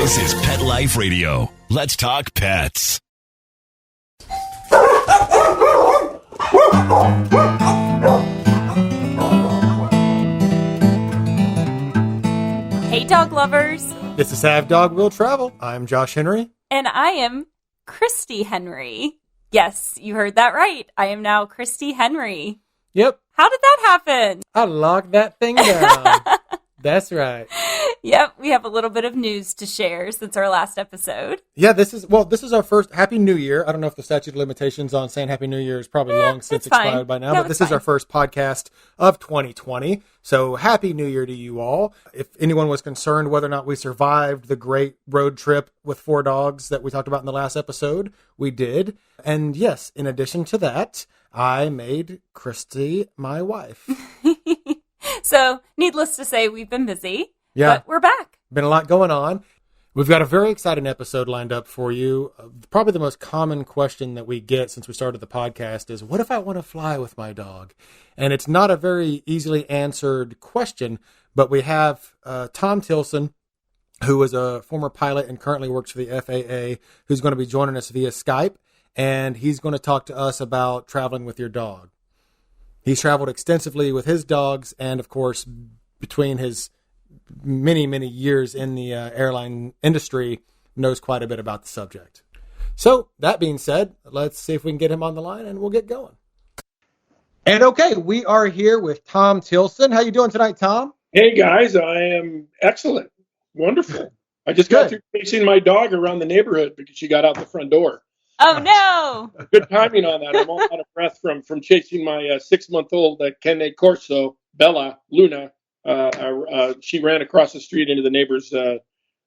This is Pet Life Radio. Let's talk pets. Hey, dog lovers. This is Have Dog Will Travel. I'm Josh Henry. And I am Kristi Henry. Yes, you heard that right. I am now Kristi Henry. Yep. How did that happen? I locked that thing down. That's right. Yep, we have a little bit of news to share since our last episode. Yeah, this is our first Happy New Year. I don't know if the statute of limitations on saying Happy New Year is probably long since expired by now, but this is our first podcast of 2020. So Happy New Year to you all. If anyone was concerned whether or not we survived the great road trip with 4 dogs that we talked about in the last episode, we did. And yes, in addition to that, I made Kristi my wife. So, needless to say, we've been busy, yeah, but we're back. Been a lot going on. We've got a very exciting episode lined up for you. Probably the most common question that we get since we started the podcast is, what if I want to fly with my dog? And it's not a very easily answered question, but we have Tom Tilson, who is a former pilot and currently works for the FAA, who's going to be joining us via Skype, and he's going to talk to us about traveling with your dog. He's traveled extensively with his dogs, and of course, between his many, many years in the airline industry, knows quite a bit about the subject. So, that being said, let's see if we can get him on the line, and we'll get going. And okay, we are here with Tom Tilson. How you doing tonight, Tom? Hey, guys. I am excellent. Wonderful. I just got through chasing my dog around the neighborhood because she got out the front door. Oh, no. Good timing on that. I'm all out of breath from chasing my 6-month-old Kenne Corso, Bella Luna. She ran across the street into the neighbor's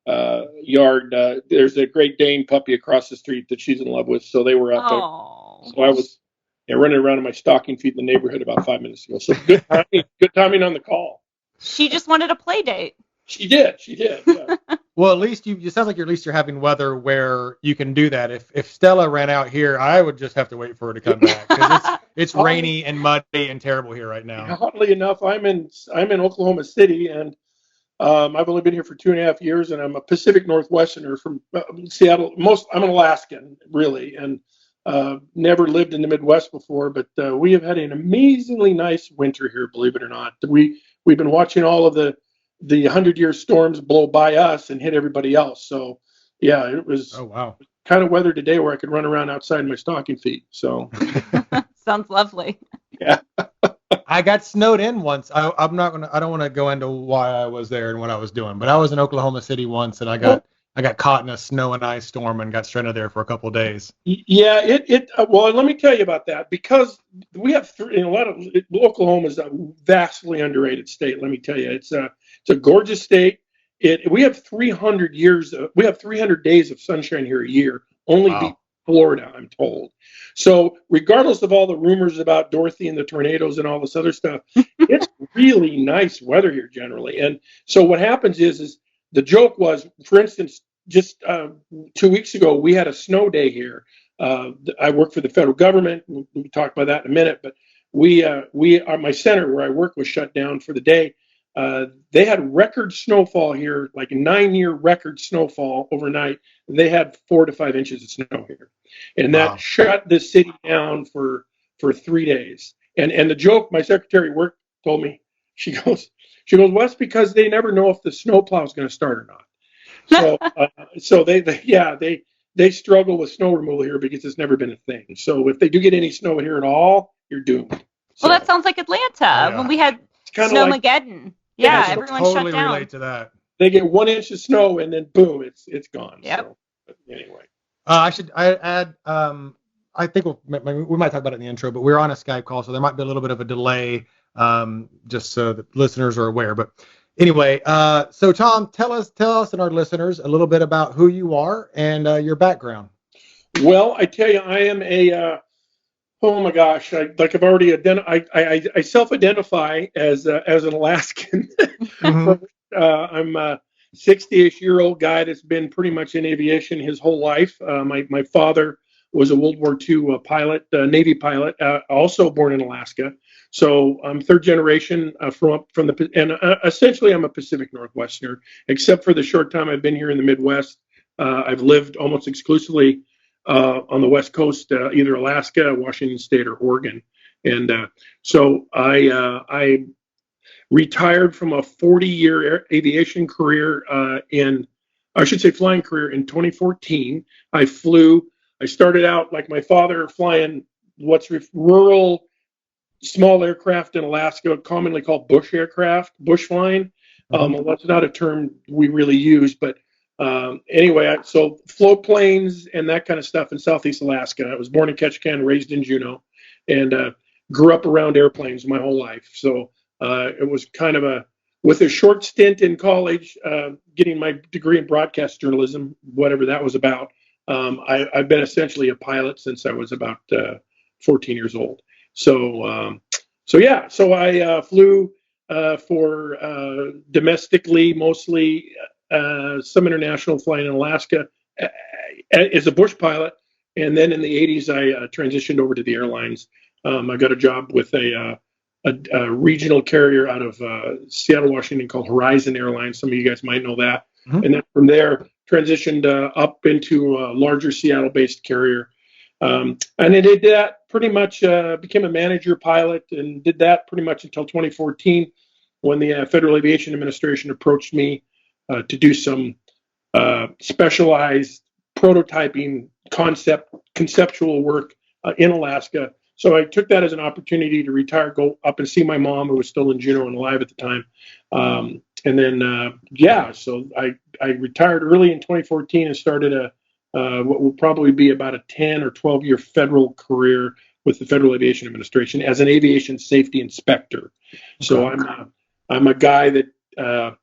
yard. There's a Great Dane puppy across the street that she's in love with, so they were out there. So I was running around in my stocking feet in the neighborhood about 5 minutes ago. So good timing on the call. She just wanted a play date. She did. Yeah. Well, at least you sounds like you're having weather where you can do that. If Stella ran out here, I would just have to wait for her to come back because it's rainy and muddy and terrible here right now. Oddly enough, I'm in Oklahoma City, and I've only been here for 2.5 years, and I'm a Pacific Northwesterner from Seattle. I'm an Alaskan, really, and never lived in the Midwest before. But we have had an amazingly nice winter here, believe it or not. We've been watching all of the 100-year storms blow by us and hit everybody else. So, yeah, it was kind of weather today where I could run around outside in my stocking feet. So, sounds lovely. Yeah. I got snowed in once. I don't want to go into why I was there and what I was doing, but I was in Oklahoma City once, and I got caught in a snow and ice storm and got stranded there for a couple of days. Yeah, well, let me tell you about that, because we have Oklahoma is a vastly underrated state. Let me tell you, it's a gorgeous state. We have 300 days of sunshine here a year. Only beat Florida, I'm told. So regardless of all the rumors about Dorothy and the tornadoes and all this other stuff, it's really nice weather here generally. And so what happens is the joke was, for instance, just 2 weeks ago, we had a snow day here. I work for the federal government. We'll talk about that in a minute. But my center where I work was shut down for the day. They had record snowfall here, like a 9-year record snowfall overnight. They had 4 to 5 inches of snow here. And that shut the city down for 3 days. And the joke, my secretary at work told me, she goes, well, that's because they never know if the snowplow is going to start or not. So they struggle with snow removal here because it's never been a thing. So if they do get any snow here at all, you're doomed. So, well, that sounds like Atlanta when we had Snowmageddon. Yeah, everyone totally shut down. Relate to that. They get 1 inch of snow and then boom, it's gone. Yep. So, but anyway, I add. I think we might talk about it in the intro, but we're on a Skype call, so there might be a little bit of a delay, just so that listeners are aware. But anyway, so Tom, tell us and our listeners a little bit about who you are and your background. Well, I tell you, I am oh my gosh! I've already I self-identify as an Alaskan. Mm-hmm. I'm a 60-ish-year-old guy that's been pretty much in aviation his whole life. My father was a World War II pilot, Navy pilot, also born in Alaska. So I'm third generation essentially I'm a Pacific Northwesterner, except for the short time I've been here in the Midwest. I've lived almost exclusively on the West Coast, either Alaska, Washington State, or Oregon. And so I retired from a 40-year aviation career flying career in 2014. I started out like my father flying rural small aircraft in Alaska, commonly called bush aircraft, bush flying. Well, that's not a term we really use, but anyway, so float planes and that kind of stuff in Southeast Alaska. I was born in Ketchikan, raised in Juneau, and grew up around airplanes my whole life. So it was kind of with a short stint in college, getting my degree in broadcast journalism, whatever that was about. I've been essentially a pilot since I was about 14 years old. So I flew for domestically, mostly some international flying in Alaska as a bush pilot. And then in the 80s, I transitioned over to the airlines. I got a job with a regional carrier out of Seattle, Washington called Horizon Airlines. Some of you guys might know that. Mm-hmm. And then from there, transitioned up into a larger Seattle-based carrier. And I did that pretty much, became a manager pilot and did that pretty much until 2014 when the Federal Aviation Administration approached me to do some specialized prototyping conceptual work in Alaska. So I took that as an opportunity to retire, go up and see my mom, who was still in Juneau and alive at the time. And then, so I retired early in 2014 and started what will probably be about a 10 or 12-year federal career with the Federal Aviation Administration as an aviation safety inspector. Okay. So I'm a guy that I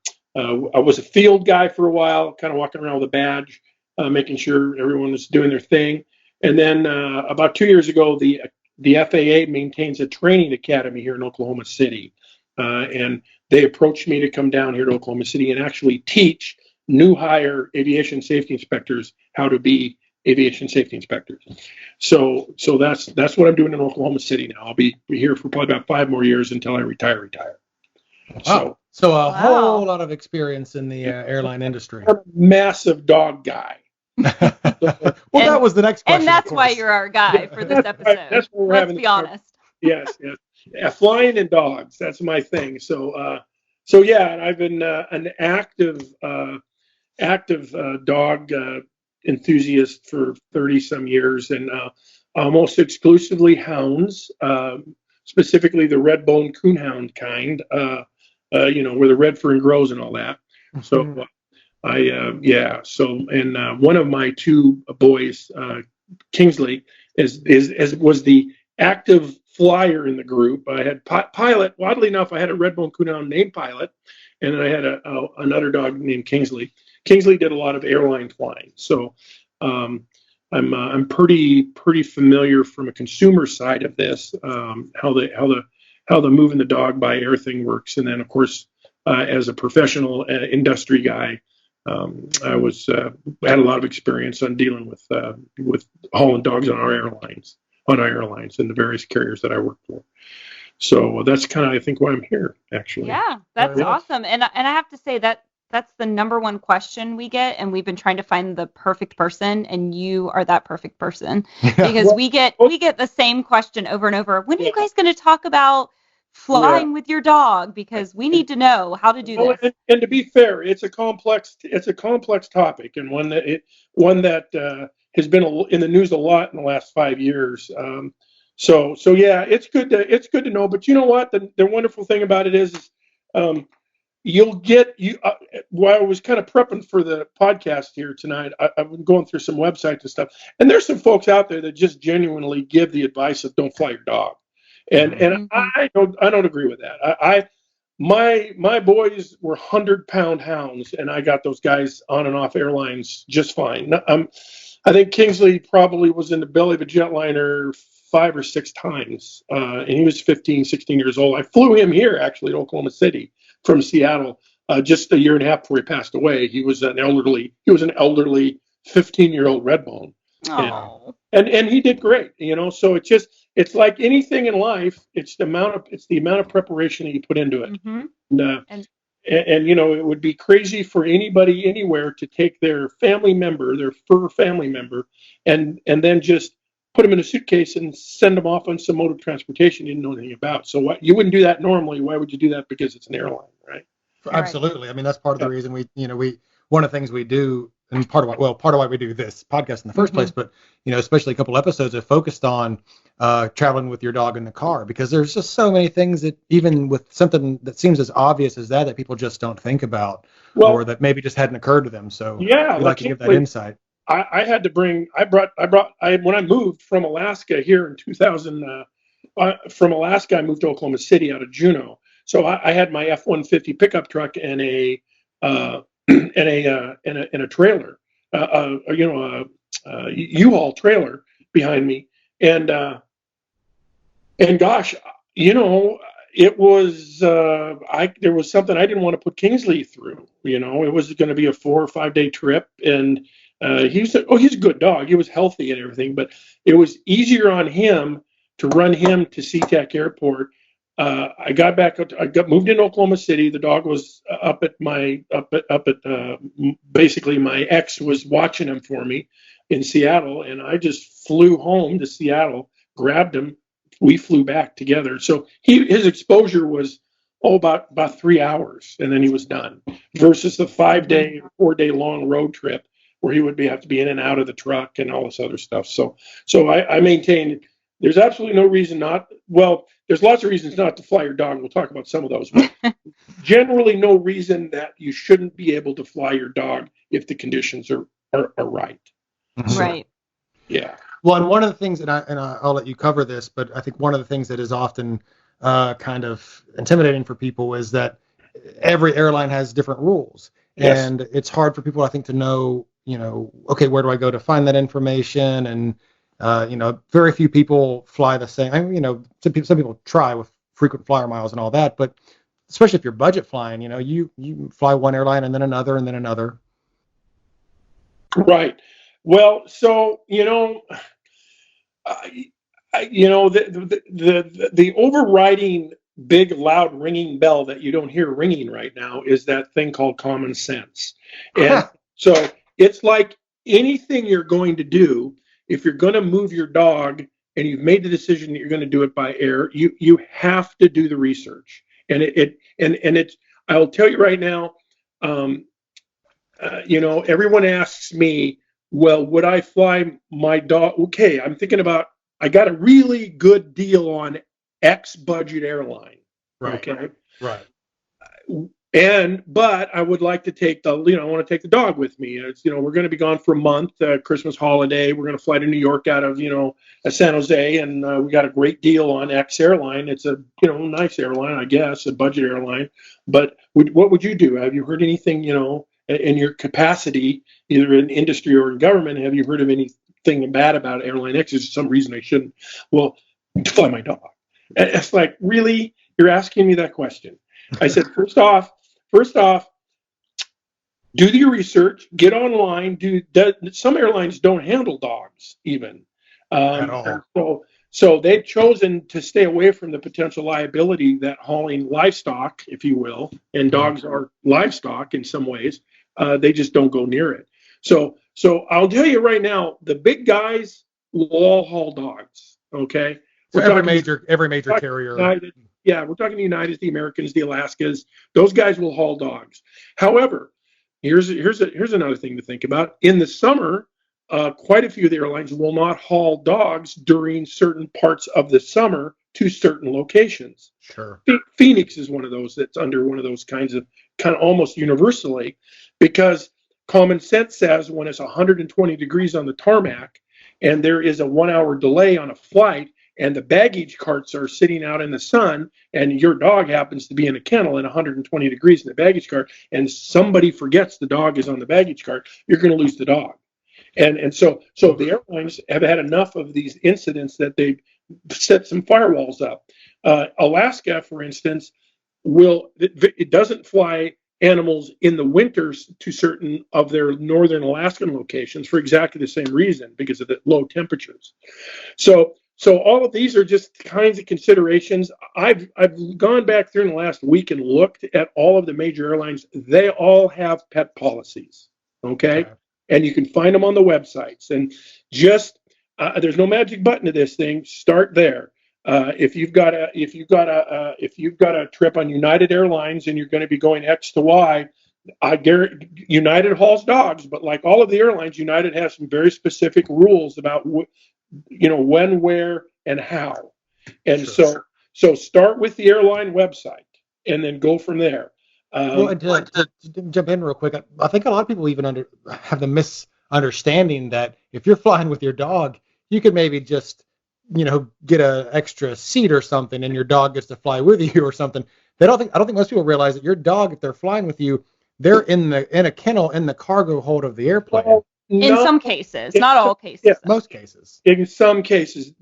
was a field guy for a while, kind of walking around with a badge, making sure everyone was doing their thing. And then about 2 years ago, the FAA maintains a training academy here in Oklahoma City. And they approached me to come down here to Oklahoma City and actually teach new hire aviation safety inspectors how to be aviation safety inspectors. So that's what I'm doing in Oklahoma City now. I'll be here for probably about 5 more years until I retire. Wow. So a whole lot of experience in the airline industry. I'm a massive dog guy. That was the next question. And that's why you're our guy for this episode. That's what we're Let's having. Be honest. Yes. Yeah, flying and dogs. That's my thing. So I've been an active dog enthusiast for 30 some years, and almost exclusively hounds, specifically the red bone coonhound kind, where the red fern grows and all that. So one of my 2 boys, Kingsley, was the active flyer in the group. I had Pilot. Oddly enough, I had a red bone coonhound named Pilot, and then I had another dog named Kingsley. Kingsley did a lot of airline flying, so I'm pretty familiar from a consumer side of this, how the moving the dog by air thing works, and then of course as a professional industry guy, I had a lot of experience on dealing with hauling dogs on our airlines and the various carriers that I worked for. So that's kind of, I think, why I'm here, actually. Yeah, that's awesome. And I have to say that's the number one question we get, and we've been trying to find the perfect person, and you are that perfect person. Because we get the same question over and over. When are you guys going to talk about flying with your dog? Because we need to know how to do this. And to be fair, it's a complex topic, and one that has been in the news a lot in the last 5 years. So it's good to know. But you know what? The wonderful thing about it is while I was kind of prepping for the podcast here tonight, I've been going through some websites and stuff, and there's some folks out there that just genuinely give the advice of don't fly your dog, and I don't agree with that. My boys were 100-pound hounds, and I got those guys on and off airlines just fine. I think Kingsley probably was in the belly of a jetliner 5 or 6 times, and he was 15, 16 years old. I flew him here, actually, to Oklahoma City from Seattle just a year and a half before he passed away. He was an elderly 15-year-old redbone. And he did great, So it's like anything in life. It's the amount of preparation that you put into it. Mm-hmm. And it would be crazy for anybody anywhere to take their fur family member, and then just put them in a suitcase and send them off on some mode of transportation you didn't know anything about. So you wouldn't do that normally. Why would you do that? Because it's an airline, right? Absolutely. I mean, that's part of the reason one of the things we do, and part of why we do this podcast in the first place, but, especially a couple episodes have focused on traveling with your dog in the car, because there's just so many things that, even with something that seems as obvious as that people just don't think about, or that maybe just hadn't occurred to them. So we like to give that insight. I had to bring, when I moved from Alaska here in 2000, from Alaska, I moved to Oklahoma City out of Juneau. So I had my F-150 pickup truck and a trailer, U-Haul trailer behind me, and gosh, it was there was something I didn't want to put Kingsley through. It was going to be a 4 or 5 day trip, and he's a good dog. He was healthy and everything, but it was easier on him to run him to SeaTac Airport. I moved into Oklahoma City. The dog was basically my ex was watching him for me in Seattle, and I just flew home to Seattle, grabbed him. We flew back together. So his exposure was about 3 hours, and then he was done, versus the 5-day, 4-day long road trip where he would have to be in and out of the truck and all this other stuff. So I maintain there's absolutely no reason not. Well, there's lots of reasons not to fly your dog. We'll talk about some of those. But generally, no reason that you shouldn't be able to fly your dog if the conditions are right. Mm-hmm. Right. Yeah. Well, and one of the things, and I'll let you cover this, but I think one of the things that is often kind of intimidating for people is that every airline has different rules. Yes. And it's hard for people, I think, to know, okay, where do I go to find that information? And very few people fly the same. Some people try with frequent flyer miles and all that, but especially if you're budget flying, you fly one airline and then another and then another. Right. Well, so the overriding big loud ringing bell that you don't hear ringing right now is that thing called common sense. And so it's like anything you're going to do. If you're going to move your dog and you've made the decision that you're going to do it by air, you have to do the research. And it's I'll tell you right now, everyone asks me, well, would I fly my dog? Okay, I'm thinking about, I got a really good deal on X budget airline. Right. Okay. Right. But I would like to take I want to take the dog with me. It's, we're going to be gone for a month, Christmas holiday. We're going to fly to New York out of, San Jose. And we got a great deal on X airline. It's a, nice airline, I guess, a budget airline. But what would you do? Have you heard anything, in your capacity, either in industry or in government? Have you heard of anything bad about airline X? Is some reason I shouldn't? Well, to fly my dog. And it's like, really? You're asking me that question? I said, first off, do your research, get online. Some airlines don't handle dogs even. At all. So they've chosen to stay away from the potential liability that hauling livestock, if you will, and dogs are livestock in some ways. They just don't go near it. So I'll tell you right now, the big guys will all haul dogs. Okay. So every major carrier. United, yeah, we're talking the United, the Americans, the Alaskas. Those guys will haul dogs. However, here's another thing to think about. In the summer, quite a few of the airlines will not haul dogs during certain parts of the summer to certain locations. Sure. Phoenix is one of those that's under one of those kind of almost universally, because common sense says when it's 120 degrees on the tarmac and there is a 1 hour delay on a flight, and the baggage carts are sitting out in the sun, and your dog happens to be in a kennel at 120 degrees in the baggage cart, and somebody forgets the dog is on the baggage cart, you're going to lose the dog. And so the airlines have had enough of these incidents that they've set some firewalls up. Alaska, for instance, it doesn't fly animals in the winters to certain of their northern Alaskan locations for exactly the same reason, because of the low temperatures. So So all of these are just kinds of considerations. I've gone back through in the last week and looked at all of the major airlines. They all have pet policies, okay? And you can find them on the websites. And just there's no magic button to this thing. Start there. If you've got a trip on United Airlines and you're going to be going X to Y, I guarantee United hauls dogs, but like all of the airlines, United has some very specific rules about when, where, and how. And so start with the airline website and then go from there. Well, and to jump in real quick, I think a lot of people even have the misunderstanding that if you're flying with your dog, you could maybe just, get an extra seat or something, and your dog gets to fly with you or something. I don't think most people realize that your dog, if they're flying with you, they're in a kennel in the cargo hold of the airplane. Well, in some cases, not all cases. Yeah, most cases. In some cases,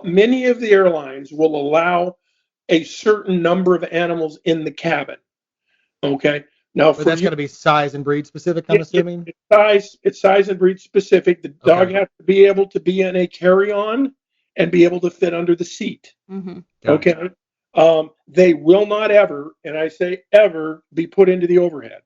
many of the airlines will allow a certain number of animals in the cabin. Okay. Now, but that's going to be size and breed specific, I'm assuming? It's size and breed specific. The dog has to be able to be in a carry-on and be able to fit under the seat. Mm-hmm. Okay. They will not ever, and I say ever, be put into the overhead.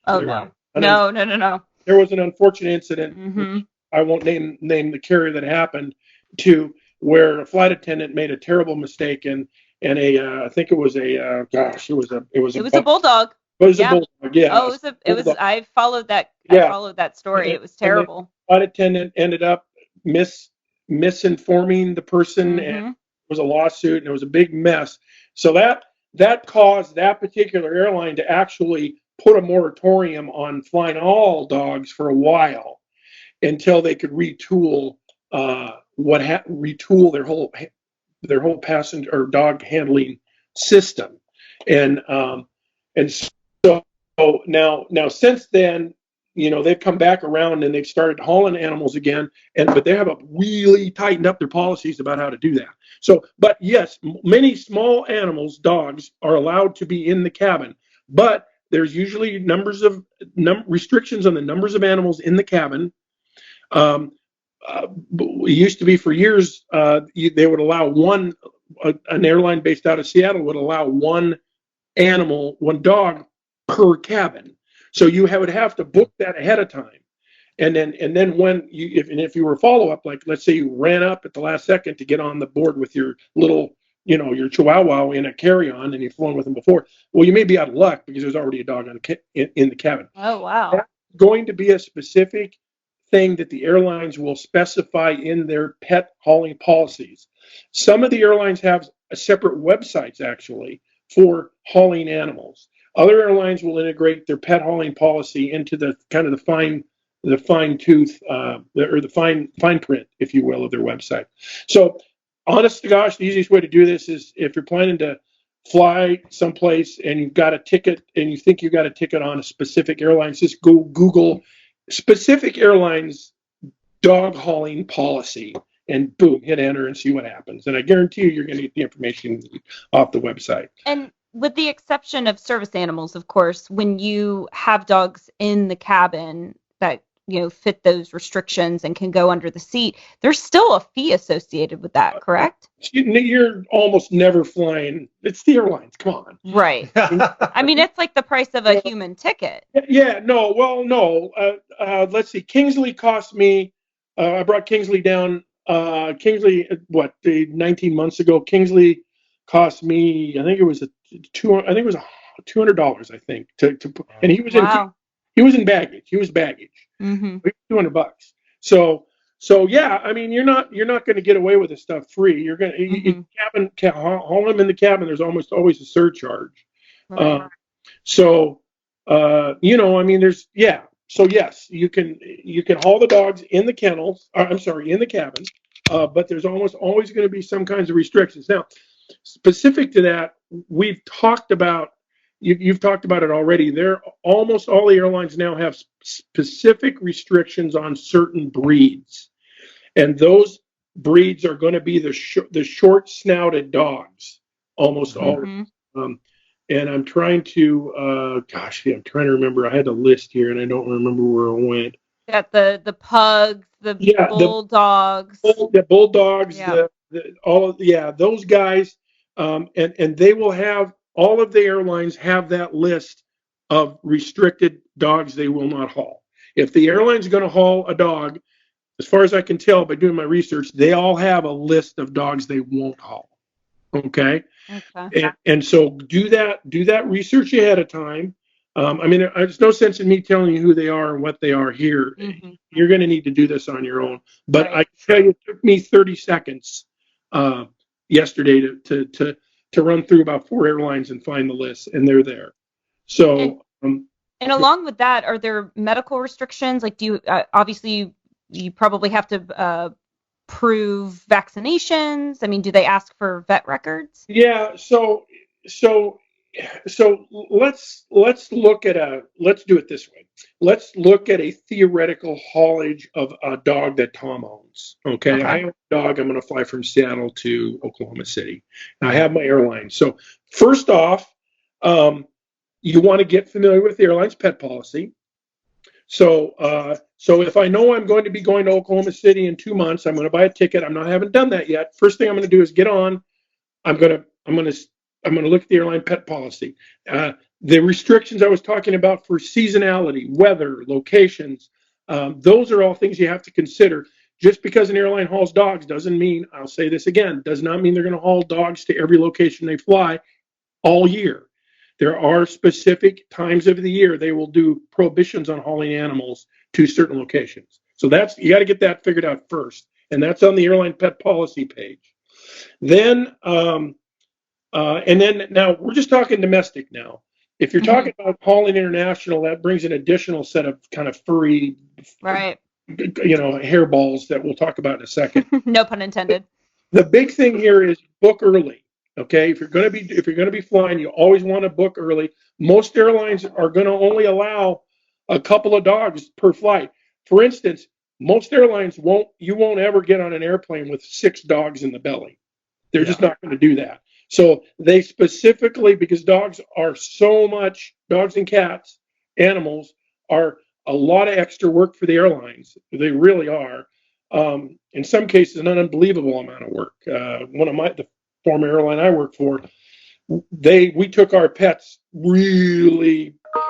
Oh, no. No. There was an unfortunate incident. Mm-hmm. I won't name the carrier that happened to, where a flight attendant made a terrible mistake and I think it was a bulldog. It was a bulldog, yeah. Oh, it was. I followed that. Yeah. I followed that story. It was terrible. The flight attendant ended up misinforming the person, and it was a lawsuit, and it was a big mess. So that caused that particular airline to actually put a moratorium on flying all dogs for a while until they could retool their whole passenger or dog handling system, and so now since then, they've come back around and they've started hauling animals again, but they have really tightened up their policies about how to do that. So, but yes, many small animals, dogs, are allowed to be in the cabin, but there's usually restrictions on the numbers of animals in the cabin. It used to be for years, they would allow an airline based out of Seattle would allow one dog per cabin. So you would have to book that ahead of time. And then when if you were a follow-up, like let's say you ran up at the last second to get on the board with your little, your Chihuahua in a carry-on and you've flown with them before, well, you may be out of luck because there's already a dog in the cabin. Oh, wow. That's going to be a specific thing that the airlines will specify in their pet hauling policies. Some of the airlines have separate websites actually for hauling animals. Other airlines will integrate their pet hauling policy into the kind of the fine tooth or the fine print, if you will, of their website. So, honest to gosh, the easiest way to do this is if you're planning to fly someplace and you've got a ticket and you think you've got a ticket on a specific airline, just go Google specific airlines dog hauling policy and boom, hit enter and see what happens. And I guarantee you're going to get the information off the website. And with the exception of service animals, of course, when you have dogs in the cabin that, fit those restrictions and can go under the seat, there's still a fee associated with that, correct? You're almost never flying. It's the airlines. Come on. Right. I mean, it's like the price of a human ticket. Yeah. No. Well, no. Let's see. Kingsley cost me. I brought Kingsley down. Kingsley, 19 months ago? Kingsley cost me. I think it was $200. I think and he was in baggage. He was baggage. Mm-hmm. $200. So yeah, I mean, you're not going to get away with this stuff free. You're going to haul them in the cabin. There's almost always a surcharge. Right. I mean, there's So yes, you can haul the dogs in the kennels. In the cabin. But there's almost always going to be some kinds of restrictions. Now, specific to that, we've talked about. You've talked about it already. Almost all the airlines now have specific restrictions on certain breeds, and those breeds are going to be the short-snouted dogs, almost all. And I'm trying to, I'm trying to remember. I had a list here, and I don't remember where it went. Got the pugs, the bulldogs. The bulldogs, Yeah. those guys, and they will have all of the airlines have that list of restricted dogs they will not haul. If the airline's going to haul a dog, as far as I can tell by doing my research, they all have a list of dogs they won't haul. Okay. And so do that research ahead of time. There's no sense in me telling you who they are and what they are here. Mm-hmm. You're going to need to do this on your own. But I tell you, it took me 30 seconds yesterday to run through about 4 airlines and find the list, and they're there. So. And along with that, are there medical restrictions? Like, do you obviously you probably have to prove vaccinations? I mean, do they ask for vet records? Yeah. So let's look at let's do it this way. Let's look at a theoretical haulage of a dog that Tom owns. Okay. I have a dog. I'm going to fly from Seattle to Oklahoma City. I have my airline. So first off, you want to get familiar with the airline's pet policy. So if I know I'm going to be going to Oklahoma City in 2 months, I'm going to buy a ticket. I haven't done that yet. First thing I'm going to do is get on. I'm going to look at the airline pet policy. The restrictions I was talking about for seasonality, weather, locations, those are all things you have to consider. Just because an airline hauls dogs doesn't mean, I'll say this again, does not mean they're going to haul dogs to every location they fly all year. There are specific times of the year they will do prohibitions on hauling animals to certain locations. So you got to get that figured out first, and that's on the airline pet policy page. Then, now we're just talking domestic now. If you're talking about hauling international, that brings an additional set of kind of furry, hairballs that we'll talk about in a second. No pun intended. The big thing here is book early. Okay, if you're going to be flying, you always want to book early. Most airlines are going to only allow a couple of dogs per flight. For instance, most airlines won't ever get on an airplane with 6 dogs in the belly. They're just not going to do that. So they specifically, because dogs and cats, animals are a lot of extra work for the airlines. They really are. In some cases, an unbelievable amount of work. The former airline I worked for, we took our pets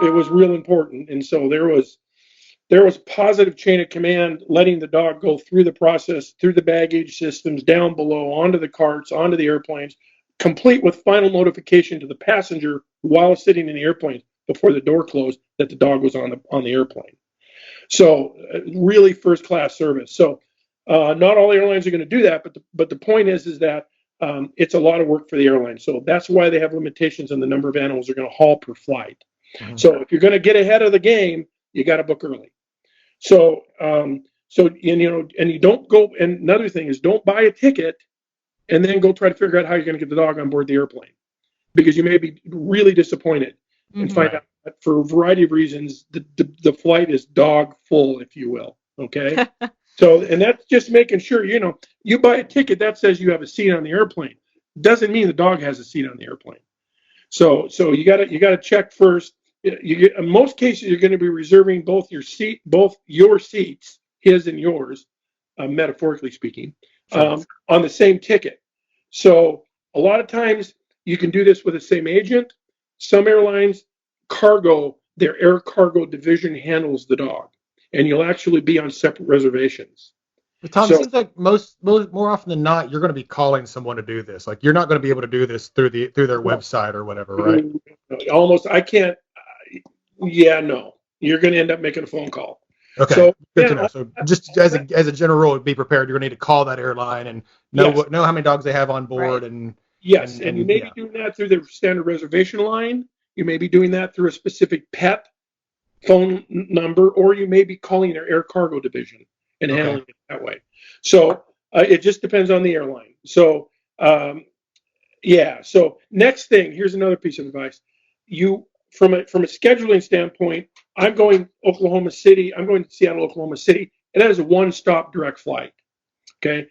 it was real important. And so there was positive chain of command, letting the dog go through the process, through the baggage systems, down below, onto the carts, onto the airplanes, complete with final notification to the passenger while sitting in the airplane before the door closed that the dog was on the airplane. So really first class service. So not all airlines are going to do that, but the point is that it's a lot of work for the airline. So that's why they have limitations on the number of animals they're going to haul per flight. Mm-hmm. So if you're going to get ahead of the game, you got to book early. So you don't go. And another thing is, don't buy a ticket and then go try to figure out how you're going to get the dog on board the airplane, because you may be really disappointed and find out that for a variety of reasons the flight is dog full, if you will. Okay. So, and that's just making sure, you buy a ticket that says you have a seat on the airplane. Doesn't mean the dog has a seat on the airplane. So you got to check first. In most cases, you're going to be reserving both your seats, his and yours, metaphorically speaking, on the same ticket. So a lot of times you can do this with the same agent. Some airlines, their air cargo division handles the dog, and you'll actually be on separate reservations. But Tom, it seems like more often than not, you're going to be calling someone to do this. Like, you're not going to be able to do this through their website or whatever, right? Almost, I can't. Yeah, no. You're going to end up making a phone call. Okay, so, good to know. So just as a general rule, be prepared. You're going to need to call that airline and know how many dogs they have on board. Right. And you may be doing that through the standard reservation line. You may be doing that through a specific pet phone number, or you may be calling their air cargo division and handling it that way. So it just depends on the airline. So So next thing, here's another piece of advice. From a scheduling standpoint, I'm going Oklahoma City. I'm going to Seattle, Oklahoma City, and that is a one-stop direct flight. Okay,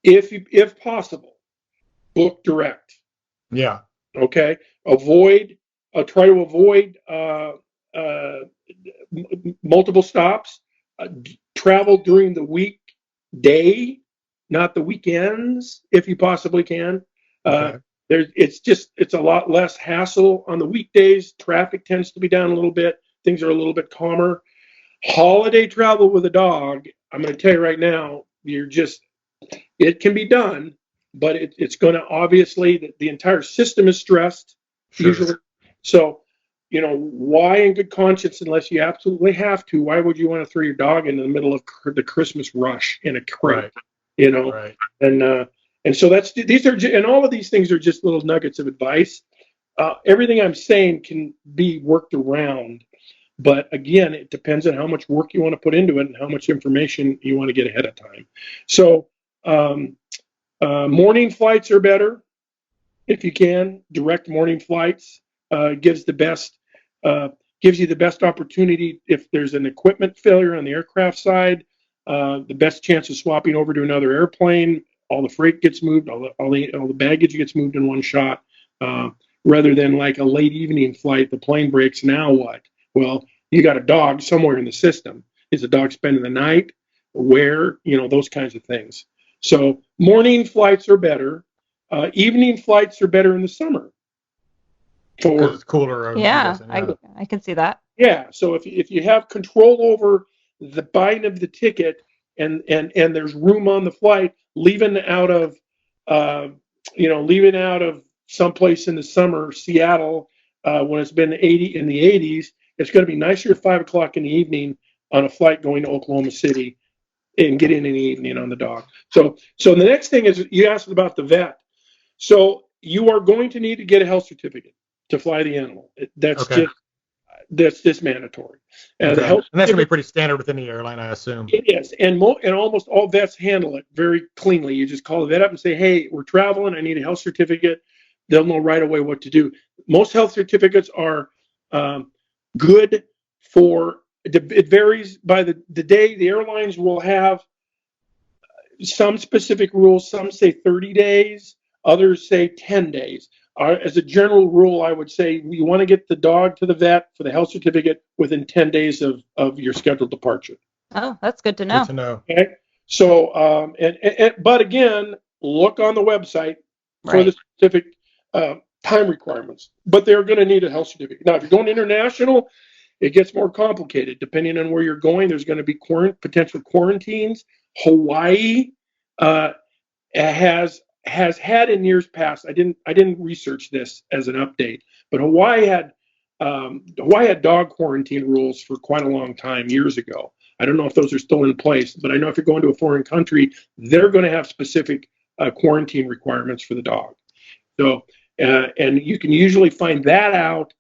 if possible, book direct. Yeah. Okay. Try to avoid multiple stops. travel during the weekday, not the weekends, if you possibly can. Okay. It's a lot less hassle on the weekdays. Traffic tends to be down a little bit. Things are a little bit calmer. Holiday travel with a dog, I'm going to tell you right now, it can be done, but it's going to obviously, the entire system is stressed, Sure. usually. So, why in good conscience, unless you absolutely have to, why would you want to throw your dog in the middle of the Christmas rush in a crate? Right. Right. And so and all of these things are just little nuggets of advice. Everything I'm saying can be worked around, but again, it depends on how much work you want to put into it and how much information you want to get ahead of time. So morning flights are better if you can. Direct morning flights gives you the best opportunity if there's an equipment failure on the aircraft side. The best chance of swapping over to another airplane. All the freight gets moved, all the baggage gets moved in one shot, rather than like a late evening flight. The plane breaks. Now what? Well, you got a dog somewhere in the system. Is the dog spending the night? Where? Those kinds of things. So morning flights are better. Evening flights are better in the summer. Because it's cooler. Yeah, I can see that. Yeah. So if you have control over the buying of the ticket and there's room on the flight, leaving out of someplace in the summer, Seattle, when it's been 80 in the 80s, it's going to be nicer at 5 o'clock in the evening on a flight going to Oklahoma City and get in the evening on the dog. So the next thing is, you asked about the vet. So you are going to need to get a health certificate to fly the animal. That's just mandatory. And that's going to be pretty standard with any airline, I assume. It is, and almost all vets handle it very cleanly. You just call the vet up and say, "Hey, we're traveling. I need a health certificate." They'll know right away what to do. Most health certificates are good for. It varies by the day. The airlines will have some specific rules. Some say 30 days. Others say 10 days. As a general rule, I would say you want to get the dog to the vet for the health certificate within 10 days of your scheduled departure. Oh, that's good to know. Good to know. Okay. So, but again, look on the website for the specific time requirements. But they're going to need a health certificate. Now, if you're going international, it gets more complicated. Depending on where you're going, there's going to be potential quarantines. Hawaii has had in years past. I didn't research this as an update, but Hawaii had dog quarantine rules for quite a long time, years ago. I don't know if those are still in place, but I know if you're going to a foreign country, they're going to have specific quarantine requirements for the dog. So, and you can usually find that out.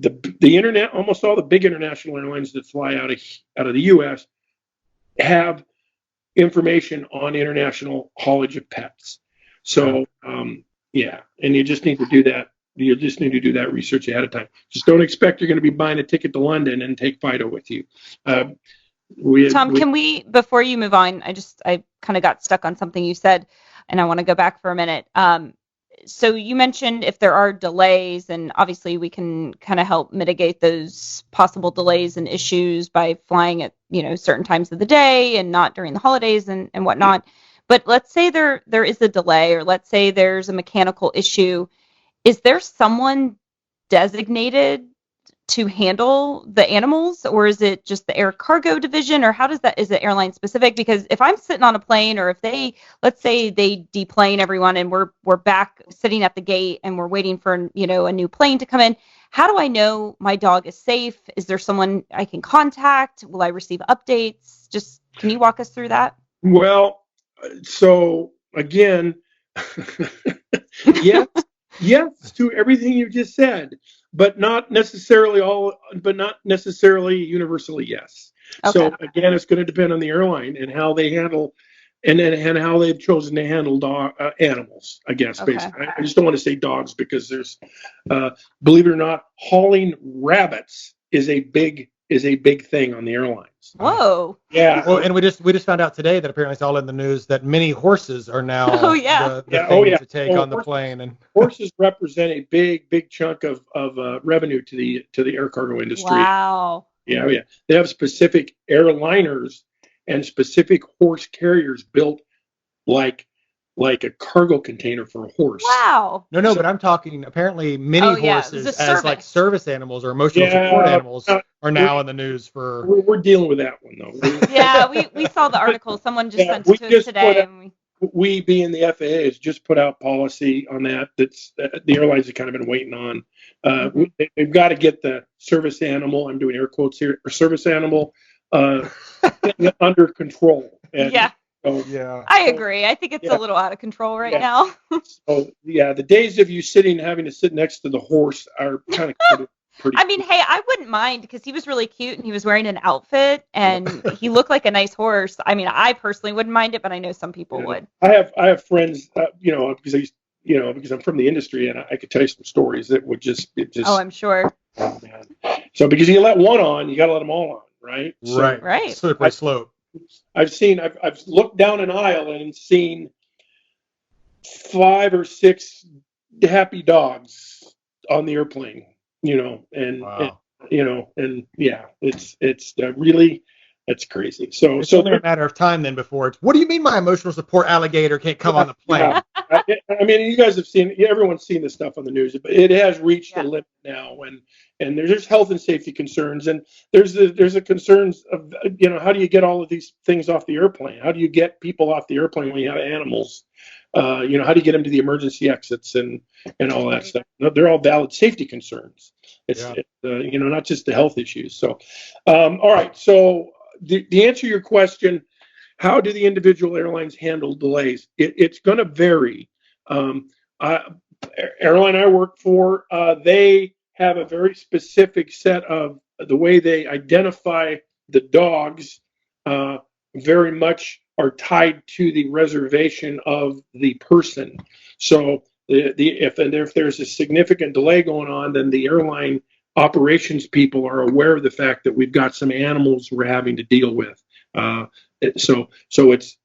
The internet, almost all the big international airlines that fly out of the U.S. have information on international haulage of pets. So, and you just need to do that. You just need to do that research ahead of time. Just don't expect you're going to be buying a ticket to London and take Fido with you. Tom, can we, before you move on, I kind of got stuck on something you said, and I want to go back for a minute. So you mentioned if there are delays, and obviously we can kind of help mitigate those possible delays and issues by flying at, certain times of the day and not during the holidays and whatnot. But let's say there is a delay, or let's say there's a mechanical issue. Is there someone designated to handle the animals, or is it just the air cargo division, or how does that, is it airline specific? Because if I'm sitting on a plane, or if let's say they deplane everyone and we're back sitting at the gate and we're waiting for, a new plane to come in, how do I know my dog is safe? Is there someone I can contact? Will I receive updates? Just, can you walk us through that? Well, so again, yes to everything you just said, but not necessarily universally yes. Okay. So again, it's going to depend on the airline and how they handle, and how they've chosen to handle animals, I guess. Okay. Basically, I just don't want to say dogs because there's, believe it or not, hauling rabbits is a big thing on the airlines. Whoa. Yeah. Well, and we just found out today that apparently it's all in the news that many horses are now the thing to take on the plane. And horses represent a big chunk of revenue to the air cargo industry. Wow. Yeah, yeah. They have specific airliners and specific horse carriers built like a cargo container for a horse. Wow. No, but I'm talking apparently mini Oh, yeah, it was horses a as like service animals or emotional Yeah, support animals are now in the news for. We're dealing with that one though. Yeah, we saw the article. Someone just sent it to us today. We being the FAA has just put out policy on that. That's the airlines have kind of been waiting on. They've got to get the service animal. I'm doing air quotes here. Or service animal under control. And yeah. So, I agree. I think it's a little out of control right now. So the days of you having to sit next to the horse are kind of pretty. I mean, hey, I wouldn't mind because he was really cute and he was wearing an outfit and he looked like a nice horse. I mean, I personally wouldn't mind it, but I know some people would. I have friends, because I'm from the industry and I could tell you some stories that would just. Oh, I'm sure. Oh, man. So because you let one on, you got to let them all on, right? Right. Slippery slope. I've looked down an aisle and seen 5 or 6 happy dogs on the airplane, wow. It's really, it's crazy. So it's only a matter of time then before it's, what do you mean my emotional support alligator can't come on the plane? Yeah. I mean, you guys have everyone's seen this stuff on the news, but it has reached a limit now, and there's health and safety concerns, and there's the concerns of, how do you get all of these things off the airplane? How do you get people off the airplane when you have animals? How do you get them to the emergency exits and all that stuff? They're all valid safety concerns. It's not just the health issues. So, all right. So the answer to your question, how do the individual airlines handle delays? It's going to vary. Airline I work for, they have a very specific set of the way they identify the dogs. Very much are tied to the reservation of the person. So if there's a significant delay going on, then the airline operations people are aware of the fact that we've got some animals we're having to deal with. So it's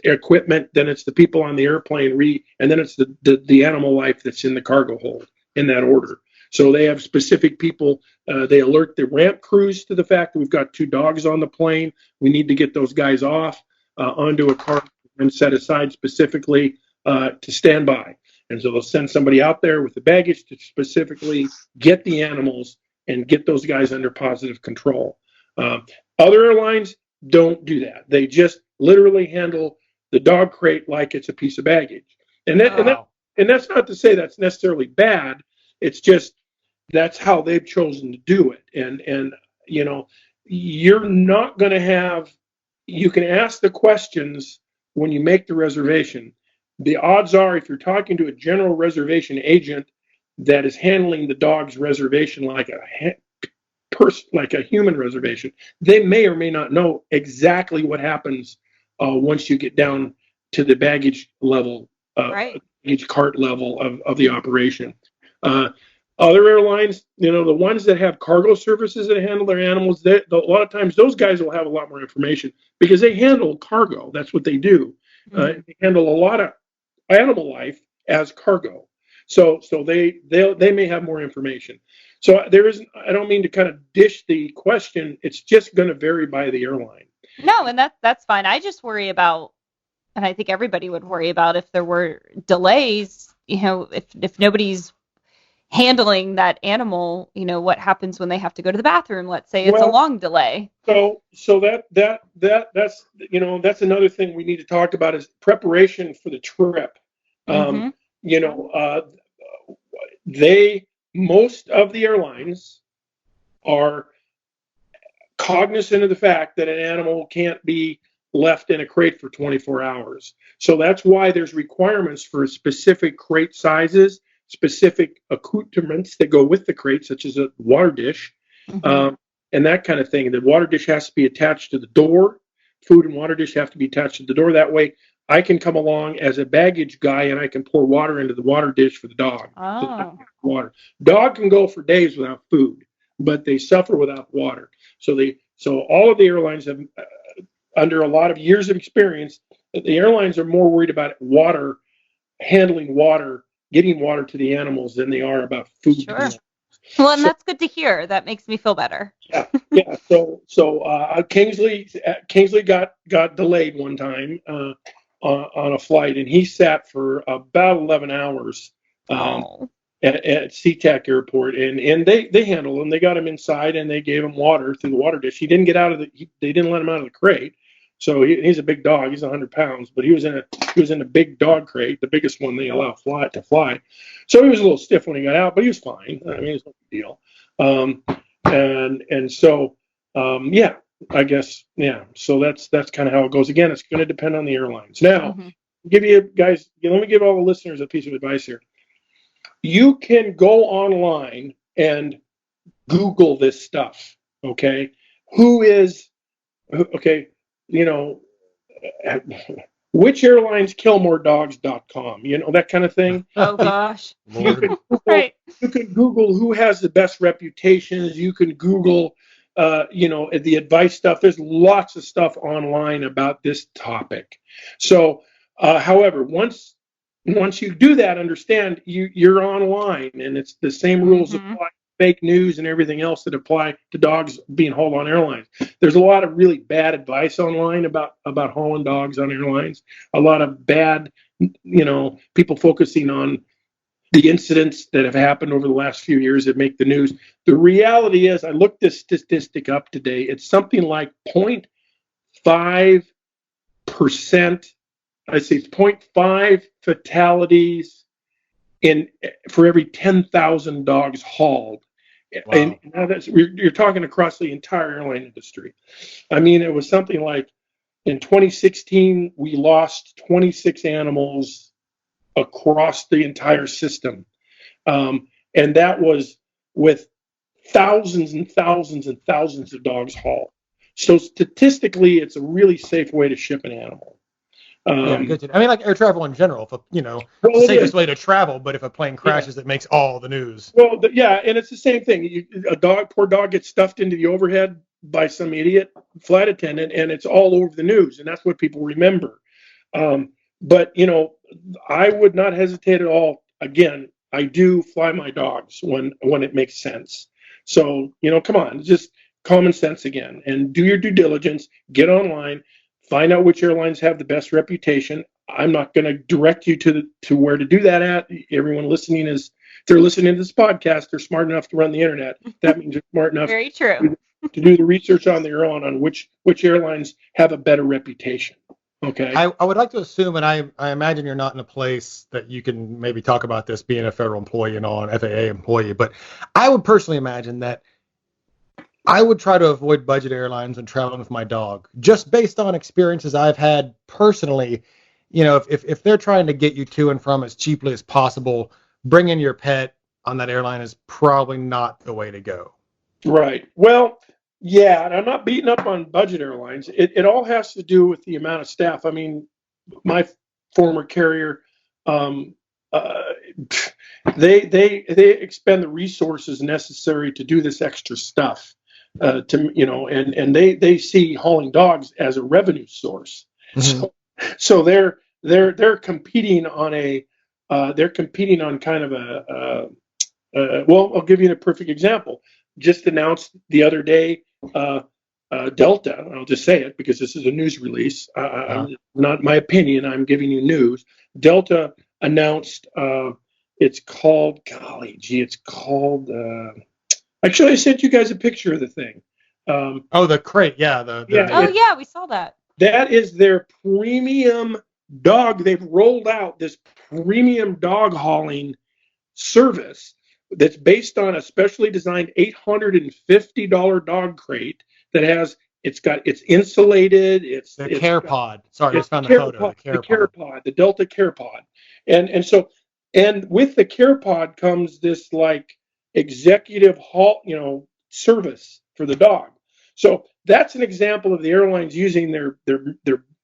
equipment, then it's the people on the airplane, and then it's the animal life that's in the cargo hold, in that order. So they have specific people. They alert the ramp crews to the fact that we've got 2 dogs on the plane. We need to get those guys off onto a car and set aside specifically to stand by. And so they'll send somebody out there with the baggage to specifically get the animals and get those guys under positive control. Other airlines don't do that. They just literally handle the dog crate like it's a piece of baggage. And that's not to say that's necessarily bad. It's just that's how they've chosen to do it. And you're not going to have. You can ask the questions when you make the reservation. The odds are, if you're talking to a general reservation agent that is handling the dog's reservation like a human reservation, they may or may not know exactly what happens once you get down to the baggage level, baggage cart level of the operation. Other airlines, the ones that have cargo services that handle their animals, a lot of times those guys will have a lot more information because they handle cargo. That's what they do. They handle a lot of animal life as cargo. So they may have more information. So I don't mean to kind of dish the question. It's just going to vary by the airline. No, and that's fine. I just worry about, and I think everybody would worry about, if there were delays, if nobody's handling that animal, what happens when they have to go to the bathroom? Let's say it's a long delay. So that's another thing we need to talk about is preparation for the trip. Most of the airlines are cognizant of the fact that an animal can't be left in a crate for 24 hours. So that's why there's requirements for specific crate sizes, specific accoutrements that go with the crate, such as a water dish, and that kind of thing. The water dish has to be attached to the door. Food and water dish have to be attached to the door. That way I can come along as a baggage guy and I can pour water into the water dish for the dog. Water. Dog can go for days without food, but they suffer without water. So all of the airlines have, under a lot of years of experience, the airlines are more worried about water, handling water, getting water to the animals than they are about food. Sure. Well, and that's good to hear. That makes me feel better. Yeah. So Kingsley got delayed one time on a flight, and he sat for about 11 hours at SeaTac Airport, and they handled him. They got him inside, and they gave him water through the water dish. He didn't get out of they didn't let him out of the crate. So he's a big dog. He's 100 pounds, but he was in a big dog crate, the biggest one they allow to fly. So he was a little stiff when he got out, but he was fine. I mean, it's no big deal. Yeah, I guess, yeah. So that's kind of how it goes. Again, it's going to depend on the airlines. Now, let me give all the listeners a piece of advice here. You can go online and Google this stuff. Okay, which airlines kill more dogs.com, that kind of thing. Oh gosh. You can Google who has the best reputations. You can Google the advice stuff. There's lots of stuff online about this topic. So however, once you do that, understand you're online, and it's the same rules apply. Fake news and everything else that apply to dogs being hauled on airlines. There's a lot of really bad advice online about hauling dogs on airlines. A lot of bad, people focusing on the incidents that have happened over the last few years that make the news. The reality is, I looked this statistic up today. It's something like 0.5%. I'd say it's 0.5 fatalities for every 10,000 dogs hauled. Wow. And now you're talking across the entire airline industry. I mean, it was something like in 2016, we lost 26 animals across the entire system. And that was with thousands and thousands and thousands of dogs hauled. So statistically, it's a really safe way to ship an animal. Good. I mean, like air travel in general, the safest way to travel, but if a plane crashes, it makes all the news. Well, and it's the same thing. Poor dog gets stuffed into the overhead by some idiot flight attendant, and it's all over the news, and that's what people remember. But I would not hesitate at all. Again, I do fly my dogs when it makes sense. So, come on, just common sense again, and do your due diligence, get online, find out which airlines have the best reputation. I'm not going to direct you to where to do that at. Everyone listening if they're listening to this podcast, they're smart enough to run the internet. That means they're smart enough Very true. to do the research on their own on which airlines have a better reputation. Okay. I would like to assume, and I imagine you're not in a place that you can maybe talk about this being a federal employee and an FAA employee, but I would personally imagine that I would try to avoid budget airlines when traveling with my dog, just based on experiences I've had personally. If they're trying to get you to and from as cheaply as possible, bringing your pet on that airline is probably not the way to go. Right. Well, yeah, and I'm not beating up on budget airlines. It all has to do with the amount of staff. I mean, my former carrier, they expend the resources necessary to do this extra stuff. And they see hauling dogs as a revenue source. Mm-hmm. So they're competing on kind of well, I'll give you a perfect example. Just announced the other day, Delta. I'll just say it because this is a news release. Not my opinion. I'm giving you news. Delta announced. It's called. Actually, I sent you guys a picture of the thing. The crate, yeah. We saw that. That is their premium dog. They've rolled out this premium dog hauling service that's based on a specially designed $850 dog crate that it's insulated. It's Care Pod. Sorry, I just found the photo. The Care Pod, the Delta Care Pod, and with the Care Pod comes this like executive service for the dog. So that's an example of the airlines using their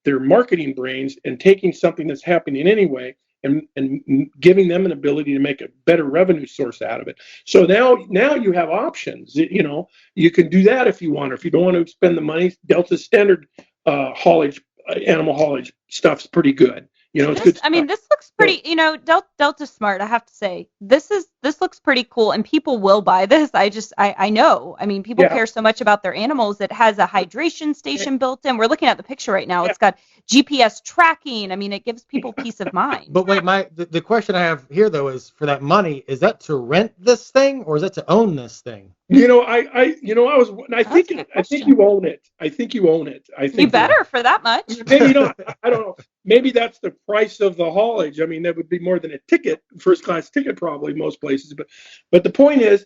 marketing brains and taking something that's happening anyway and giving them an ability to make a better revenue source out of it. So now you have options. You can do that if you want, or if you don't want to expend the money. Delta's standard animal haulage stuff's pretty good. It's good I mean, stuff. this looks pretty, Delta's smart, I have to say. This looks pretty cool, and people will buy this. I know. I mean, people care so much about their animals. It has a hydration station built in. We're looking at the picture right now. It's got GPS tracking. I mean, it gives people peace of mind. But wait, the question I have here though is, for that money, is that to rent this thing or is that to own this thing? I think you own it. I think you own it. I think you better for that much. Maybe not. I don't know. Maybe that's the price of the haulage. I mean, that would be more than a ticket, first class ticket, probably most places. But the point is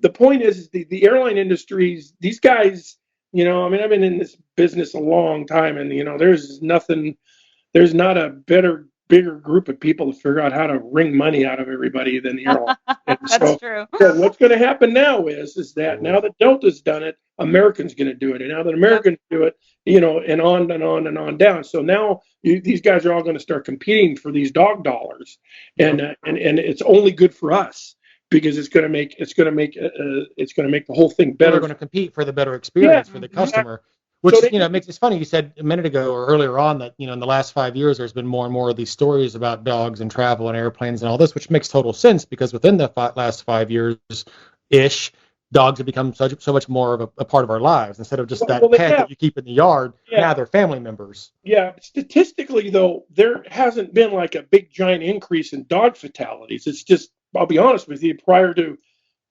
the airline industries. These guys, I mean, I've been in this business a long time, and there's not a bigger group of people to figure out how to wring money out of everybody than the airline. That's true. So what's going to happen now is that now that Delta's done it, American's going to do it, and now that Americans do it, and on and on and on down. So now these guys are all going to start competing for these dog dollars, and it's only good for us because it's going to make the whole thing better. They're going to compete for the better experience for the customer. Which, it's funny, you said a minute ago or earlier on that, in the last 5 years, there's been more and more of these stories about dogs and travel and airplanes and all this, which makes total sense because within the last 5 years-ish, dogs have become so much more of a part of our lives. Instead of just pet that you keep in the yard, now they're family members. Yeah, statistically, though, there hasn't been like a big, giant increase in dog fatalities. It's just, I'll be honest with you, prior to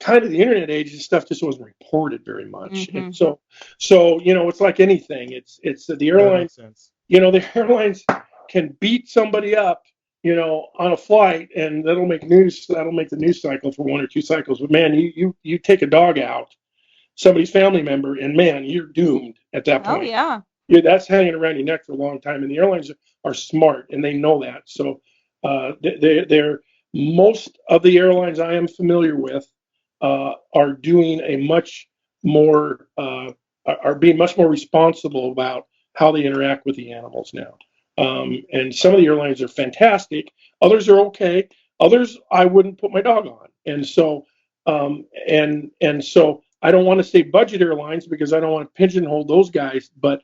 kind of the internet age, this stuff just wasn't reported very much. Mm-hmm. And so it's like anything. It's the airlines. The airlines can beat somebody up, on a flight, and that'll make the news cycle for 1 or 2 cycles. But man, you take a dog out, somebody's family member, and man, you're doomed at that point. Oh yeah. That's hanging around your neck for a long time, and the airlines are smart and they know that. So they're most of the airlines I am familiar with are doing are being much more responsible about how they interact with the animals now. And some of the airlines are fantastic. Others are okay. Others I wouldn't put my dog on. And so, so I don't want to say budget airlines because I don't want to pigeonhole those guys. But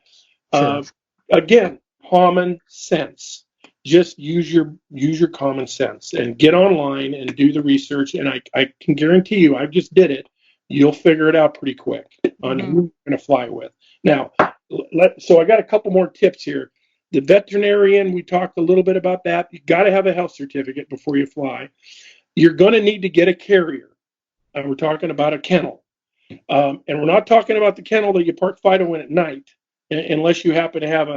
again, common sense. Just use your common sense and get online and do the research. And I can guarantee you, I just did it. You'll figure it out pretty quick on who you're going to fly with. Now, so I got a couple more tips here. The veterinarian, we talked a little bit about that. You got to have a health certificate before you fly. You're going to need to get a carrier. And we're talking about a kennel. And we're not talking about the kennel that you park Fido in at night, unless you happen to have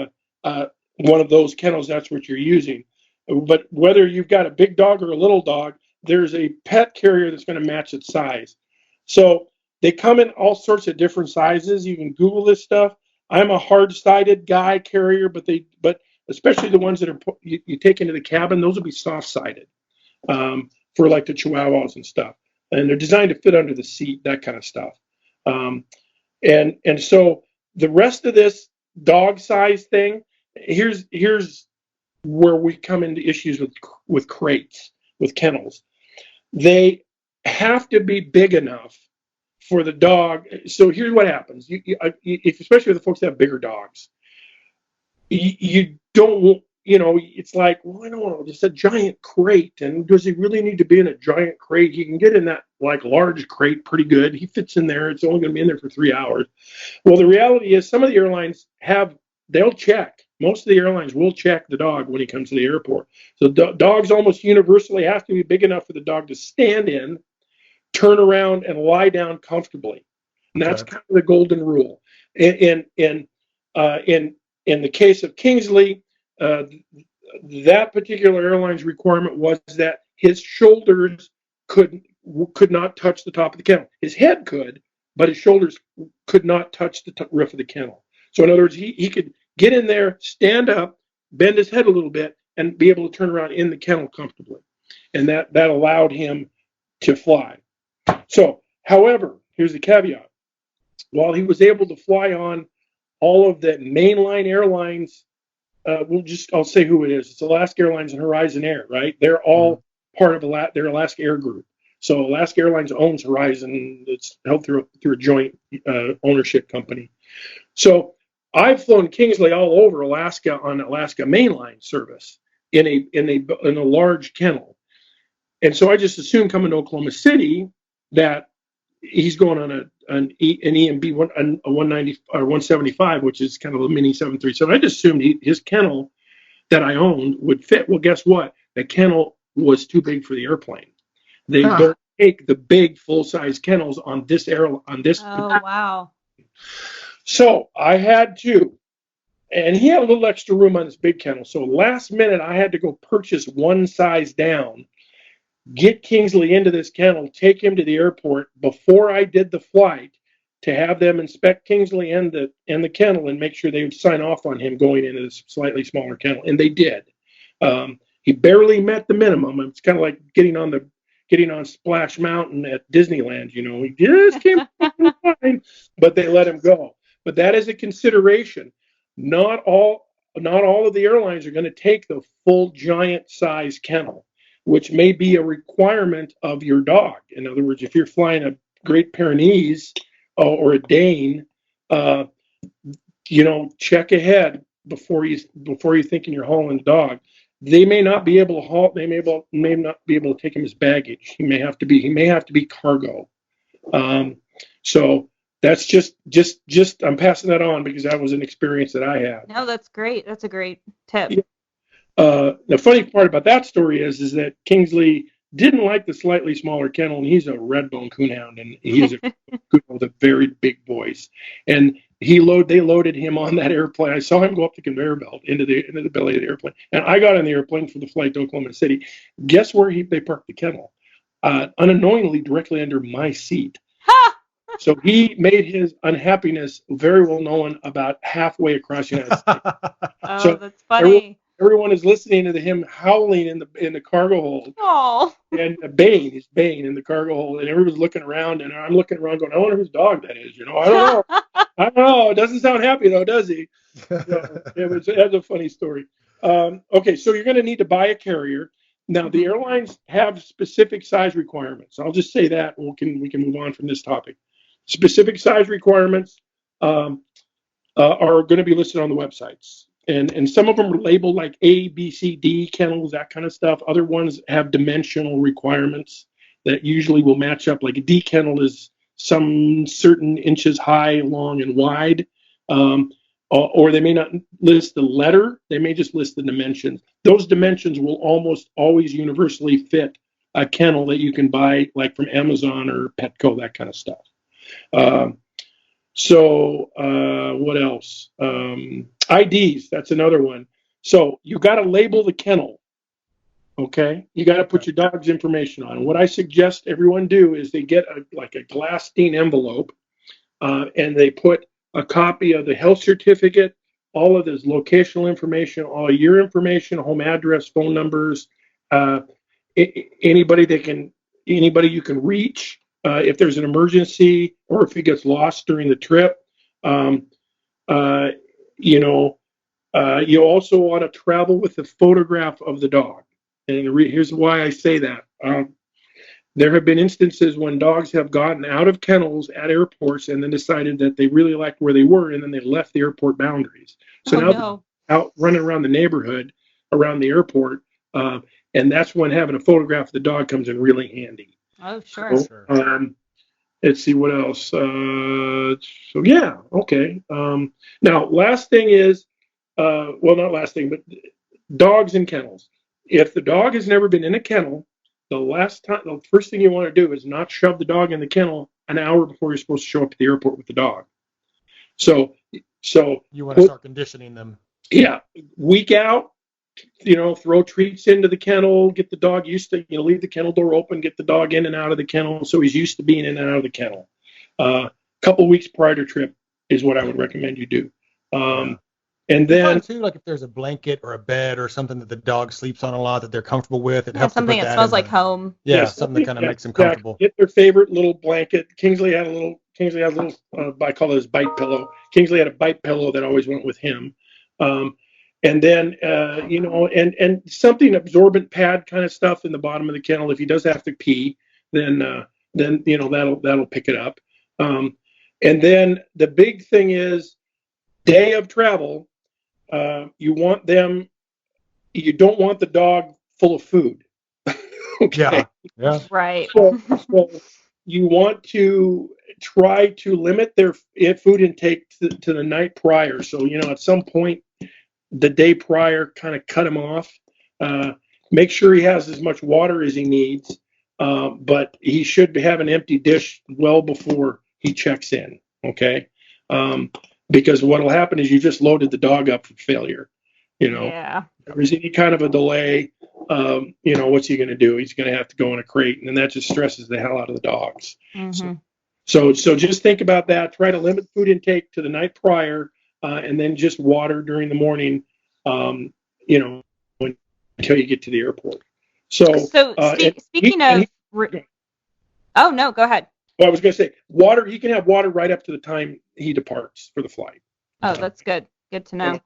one of those kennels, that's what you're using. But whether you've got a big dog or a little dog, there's a pet carrier that's going to match its size. So they come in all sorts of different sizes. You can Google this stuff. I'm a hard-sided guy carrier, but especially the ones that are you take into the cabin, those will be soft-sided for like the Chihuahuas and stuff. And they're designed to fit under the seat, that kind of stuff. And so the rest of this dog size thing, here's where we come into issues with crates, with kennels. They have to be big enough for the dog. So here's what happens. Especially with the folks that have bigger dogs, you don't, it's like, well, I don't know, just a giant crate. And does he really need to be in a giant crate? He can get in that like large crate pretty good. He fits in there. It's only going to be in there for 3 hours. Well, the reality is some of the airlines they'll check. Most of the airlines will check the dog when he comes to the airport. So dogs almost universally have to be big enough for the dog to stand in, turn around, and lie down comfortably. And that's kind of the golden rule. In the case of Kingsley, that particular airline's requirement was that his shoulders could not touch the top of the kennel. His head could, but his shoulders could not touch the roof of the kennel. So in other words, he could get in there, stand up, bend his head a little bit, and be able to turn around in the kennel comfortably. And that allowed him to fly. So, however, here's the caveat. While he was able to fly on all of the mainline airlines, I'll say who it is. It's Alaska Airlines and Horizon Air, right? They're all part of their Alaska Air Group. So Alaska Airlines owns Horizon. It's held through a joint ownership company. So I've flown Kingsley all over Alaska on Alaska mainline service. in a large kennel. And so I just assumed coming to Oklahoma City that he's going on an EMB 190 or 175, which is kind of a mini 737. I just assumed his kennel that I owned would fit. Well, guess what? The kennel was too big for the airplane. They don't take the big full-size kennels on this airline. Oh, wow. So I had to, and he had a little extra room on this big kennel. So last minute, I had to go purchase one size down, get Kingsley into this kennel, take him to the airport before I did the flight to have them inspect Kingsley and the kennel and make sure they would sign off on him going into this slightly smaller kennel. And they did. He barely met the minimum. It's kind of like getting on Splash Mountain at Disneyland. He just came fine, but they let him go. But that is a consideration. Not all of the airlines are going to take the full giant size kennel, which may be a requirement of your dog. In other words, if you're flying a Great Pyrenees or a Dane, check ahead before you're thinking you're hauling the dog. They may not be able to haul. They may not be able to take him as baggage. He may have to be cargo. So that's just I'm passing that on because that was an experience that I had. No, that's great. That's a great tip. Yeah. The funny part about that story is that Kingsley didn't like the slightly smaller kennel, and he's a red-bone coonhound, and he's a coonhound with a very big voice. And they loaded him on that airplane. I saw him go up the conveyor belt into the belly of the airplane, and I got on the airplane for the flight to Oklahoma City. Guess where they parked the kennel? Unknowingly, directly under my seat. So he made his unhappiness very well known about halfway across the United States. Oh, that's funny. Everyone is listening to him howling in the cargo hold. Oh. And Bane in the cargo hold, and everyone's looking around, and I'm looking around going, I wonder whose dog that is. I don't know. I don't know. It doesn't sound happy though, does he? That's a funny story. Okay, so you're going to need to buy a carrier. Now the airlines have specific size requirements. I'll just say that, and we can move on from this topic. Specific size requirements are going to be listed on the websites. And some of them are labeled like A, B, C, D kennels, that kind of stuff. Other ones have dimensional requirements that usually will match up. Like a D kennel is some certain inches high, long, and wide. Or they may not list the letter. They may just list the dimensions. Those dimensions will almost always universally fit a kennel that you can buy like from Amazon or Petco, that kind of stuff. What else? IDs, that's another one. So you got to label the kennel, okay? You got to put your dog's information on. What I suggest everyone do is they get a glassine envelope, and they put a copy of the health certificate, all of this locational information, all your information, home address, phone numbers, anybody you can reach. If there's an emergency or if he gets lost during the trip, you also want to travel with a photograph of the dog. And here's why I say that. There have been instances when dogs have gotten out of kennels at airports and then decided that they really liked where they were, and then they left the airport boundaries. So they're out running around the neighborhood around the airport, and that's when having a photograph of the dog comes in really handy. Oh, sure. Let's see what else. Okay. Now, last thing is, not last thing, but dogs in kennels. If the dog has never been in a kennel, the first thing you want to do is not shove the dog in the kennel an hour before you're supposed to show up at the airport with the dog. So you want to start conditioning them. Yeah, week out. Throw treats into the kennel, get the dog used to, leave the kennel door open, get the dog in and out of the kennel so he's used to being in and out of the kennel. Couple weeks prior to trip is what I would recommend you do. And then too, like if there's a blanket or a bed or something that the dog sleeps on a lot that they're comfortable with, it helps. Something that smells like home. Yeah, something that kind of makes them comfortable. Get their favorite little blanket. Kingsley had a little. I call it his bite pillow. Kingsley had a bite pillow that always went with him. And then, and something absorbent pad kind of stuff in the bottom of the kennel. If he does have to pee, then that'll pick it up. And then the big thing is day of travel. You want them, you don't want the dog full of food. Okay. Yeah. Right. So you want to try to limit their food intake to the night prior. So, at some point the day prior, kind of cut him off. Make sure he has as much water as he needs, but he should have an empty dish well before he checks in. Okay, because what will happen is you just loaded the dog up for failure. Yeah. If there's any kind of a delay, what's he going to do? He's going to have to go in a crate, and then that just stresses the hell out of the dogs. Mm-hmm. So just think about that. Try to limit food intake to the night prior, and then just water during the morning, until you get to the airport. So speaking of, oh no, go ahead. Well, I was going to say water. He can have water right up to the time he departs for the flight. Oh, that's good. Good to know.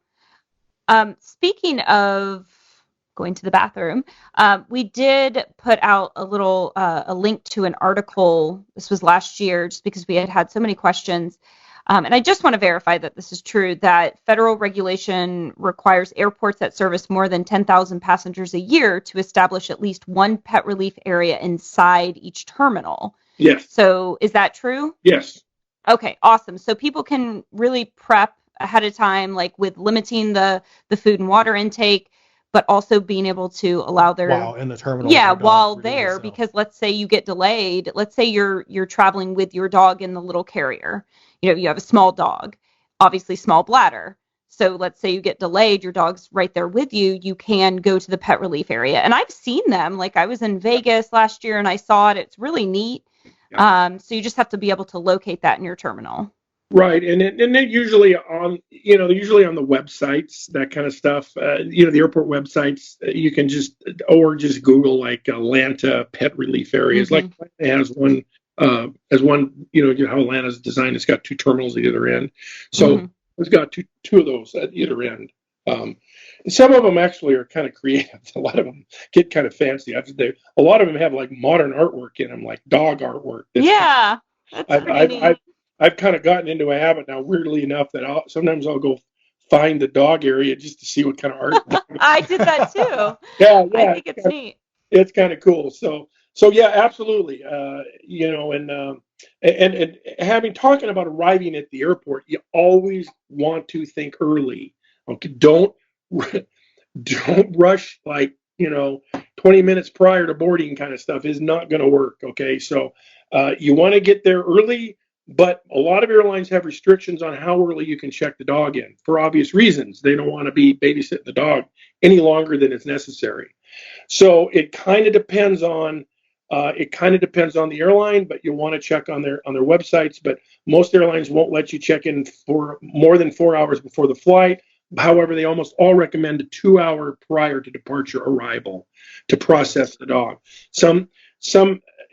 Speaking of going to the bathroom, we did put out a link to an article. This was last year, just because we had so many questions. And I just want to verify that this is true, that federal regulation requires airports that service more than 10,000 passengers a year to establish at least one pet relief area inside each terminal. Yes. So is that true? Yes. Okay, awesome. So people can really prep ahead of time, like with limiting the food and water intake, but also being able to allow their while in the terminal. Yeah, while there, because let's say you get delayed. Let's say you're traveling with your dog in the little carrier. You have a small dog, obviously small bladder. So let's say you get delayed, your dog's right there with you. You can go to the pet relief area, and I've seen them. Like I was in Vegas last year and I saw it. It's really neat. Yeah. So you just have to be able to locate that in your terminal. Right, and they're usually on, usually on the websites, that kind of stuff. The airport websites. You can just Google like Atlanta pet relief areas. Mm-hmm. Like it has one, how Atlanta's designed. It's got two terminals at either end. So mm-hmm. It's got two of those at either end. Some of them actually are kind of creative. A lot of them get kind of fancy. A lot of them have like modern artwork in them, like dog artwork. Yeah, that's pretty neat. I've kind of gotten into a habit now, weirdly enough, that sometimes I'll go find the dog area just to see what kind of art. I did that too. Yeah, I think it's neat. It's kind of cool. So yeah, absolutely. And having talking about arriving at the airport, you always want to think early. Okay, don't rush like 20 minutes prior to boarding kind of stuff is not going to work. Okay, so you want to get there early. But a lot of airlines have restrictions on how early you can check the dog in for obvious reasons. They don't want to be babysitting the dog any longer than is necessary. So it kind of depends on the airline, but you want to check on their websites. But most airlines won't let you check in for more than 4 hours before the flight. However, they almost all recommend a 2 hour prior to departure arrival to process the dog. Some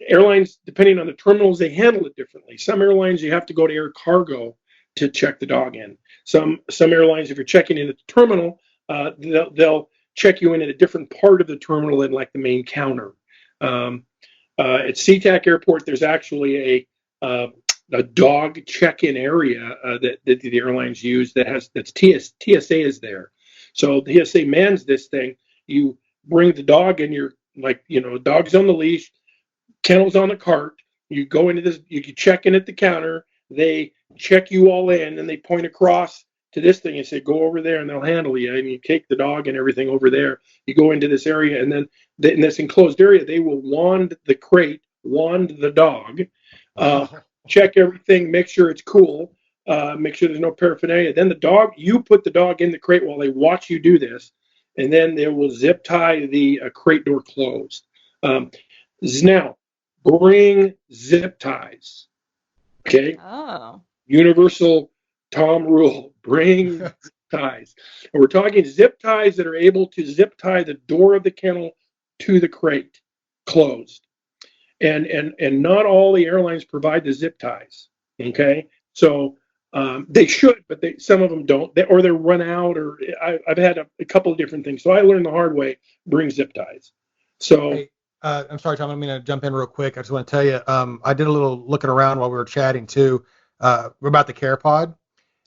airlines, depending on the terminals, they handle it differently. Some airlines, you have to go to air cargo to check the dog in. Some airlines, if you're checking in at the terminal, they'll check you in at a different part of the terminal than like the main counter. At SeaTac Airport, there's actually a dog check-in area that the airlines use that's TSA is there. So the TSA mans this thing. You bring the dog and you're like, dog's on the leash, kennel's on the cart. You go into this, you can check in at the counter. They check you all in and they point across to this thing and say, go over there and they'll handle you. And you take the dog and everything over there. You go into this area and then in this enclosed area, they will wand the crate, wand the dog, check everything, make sure it's cool, make sure there's no paraphernalia. Then you put the dog in the crate while they watch you do this. And then they will zip tie the crate door closed. Now, bring zip ties. Okay. Oh. Universal Tom rule. Bring zip ties. And we're talking zip ties that are able to zip tie the door of the kennel to the crate closed. And not all the airlines provide the zip ties. Okay. So they should, but some of them don't, or they're run out, or I've had a couple of different things. So I learned the hard way, bring zip ties. So. Hey. I'm sorry, Tom. I'm going to jump in real quick. I just want to tell you, I did a little looking around while we were chatting too about the CarePod.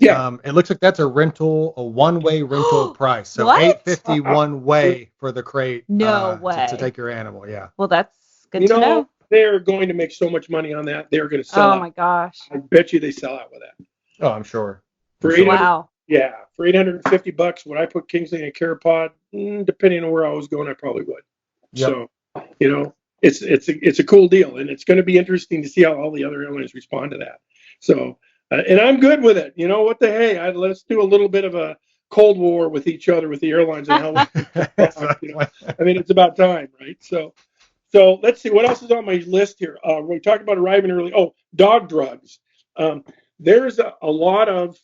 Yeah. It looks like that's a one-way rental price. So What? $8.50 one way for the crate. No way. To take your animal. Yeah. Well, that's good to know. They're going to make so much money on that. They're going to sell Oh out. my gosh. I bet you they sell out with that. Oh, I'm sure. For 800, Wow. yeah, for $850, would I put Kingsley in a Carapod? Depending on where I was going, I probably would. Yep. So, it's a cool deal, and it's going to be interesting to see how all the other airlines respond to that. So, and I'm good with it. You know what the hey? Let's do a little bit of a Cold War with each other with the airlines and how. I mean, it's about time, right? So let's see what else is on my list here. We talked about arriving early. Oh, dog drugs. There's a lot of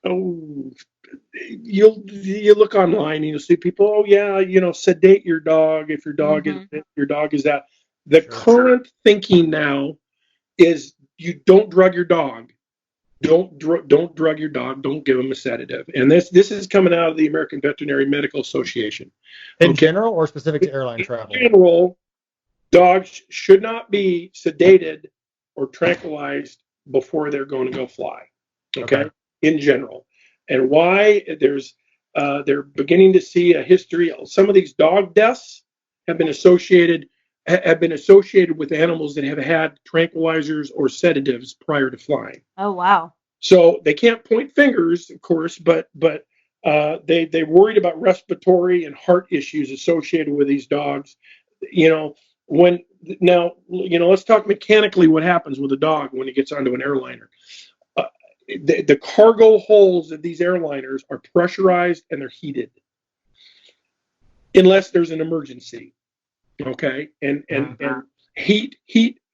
you look online and you'll see people, sedate your dog if your dog is that. The current thinking now is you don't drug your dog. Don't drug your dog. Don't give him a sedative. And this is coming out of the American Veterinary Medical Association. In general or specific to airline travel? In general, dogs should not be sedated or tranquilized before they're going to go fly. Okay. In general. And why they're beginning to see a history. Some of these dog deaths have been associated with animals that have had tranquilizers or sedatives prior to flying. Oh wow! So they can't point fingers, of course, but they worried about respiratory and heart issues associated with these dogs. Let's talk mechanically what happens with a dog when he gets onto an airliner. The cargo holds of these airliners are pressurized and they're heated, unless there's an emergency. Okay, and heat.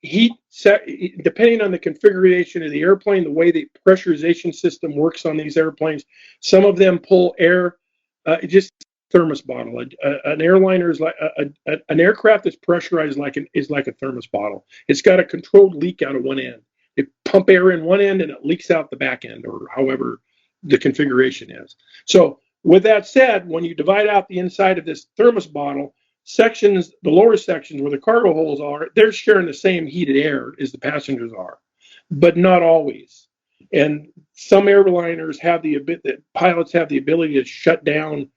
Depending on the configuration of the airplane, the way the pressurization system works on these airplanes, some of them pull air. Just thermos bottle. An airliner is like an aircraft that's pressurized is like a thermos bottle. It's got a controlled leak out of one end. They pump air in one end and it leaks out the back end, or however the configuration is. So with that said, when you divide out the inside of this thermos bottle, the lower sections where the cargo holes are, they're sharing the same heated air as the passengers are, but not always. And some airliners the pilots have the ability to shut down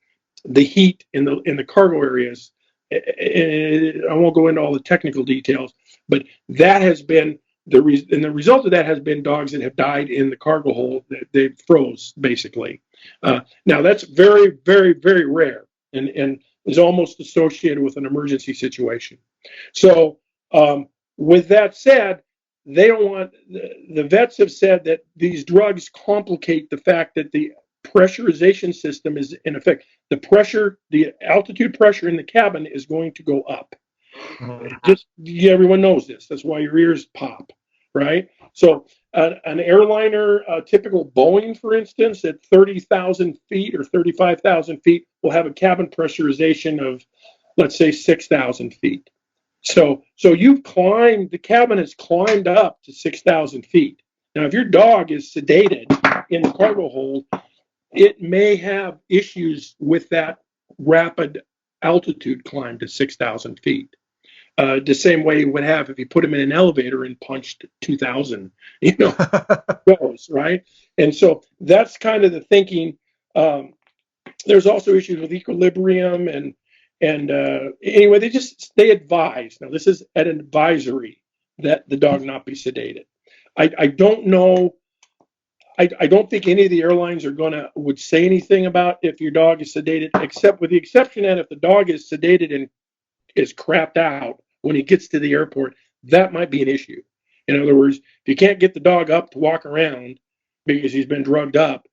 the heat in the cargo areas. I won't go into all the technical details, but that has been the result of that has been dogs that have died in the cargo hold. They froze basically. Now that's very, very, very rare, and is almost associated with an emergency situation. So with that said, they don't want the vets have said that these drugs complicate the fact that the pressurization system is in effect. The altitude pressure in the cabin is going to go up. Everyone knows this. That's why your ears pop, right? So an airliner, a typical Boeing, for instance, at 30,000 feet or 35,000 feet, will have a cabin pressurization of, let's say, 6,000 feet. So the cabin has climbed up to 6,000 feet. Now, if your dog is sedated in the cargo hold, it may have issues with that rapid altitude climb to 6,000 feet. The same way you would have if you put him in an elevator and punched 2,000, goes, right? And so that's kind of the thinking. There's also issues with equilibrium and anyway, they advise. Now, this is an advisory that the dog not be sedated. I don't know. I don't think any of the airlines would say anything about if your dog is sedated, except with the exception that if the dog is sedated and is crapped out when he gets to the airport, that might be an issue. In other words, if you can't get the dog up to walk around because he's been drugged up,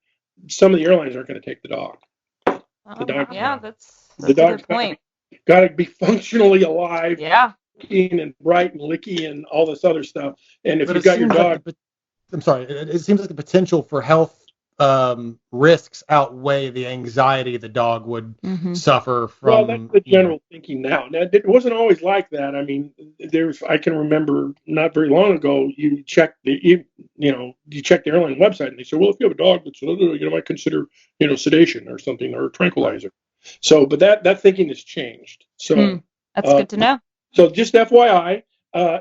some of the airlines aren't going to take the dog. That's a good point. Got to be functionally alive, and bright and licky and all this other stuff. And if you've got your dog, I'm sorry, it seems like the potential for health risks outweigh the anxiety the dog would suffer from. Well, that's the general thinking now. Now, it wasn't always like that. I mean, I can remember not very long ago, you check the airline website and they say, well, if you have a dog that's, you might consider, sedation or something, or a tranquilizer. So, but that thinking has changed. So that's good to know. So just FYI,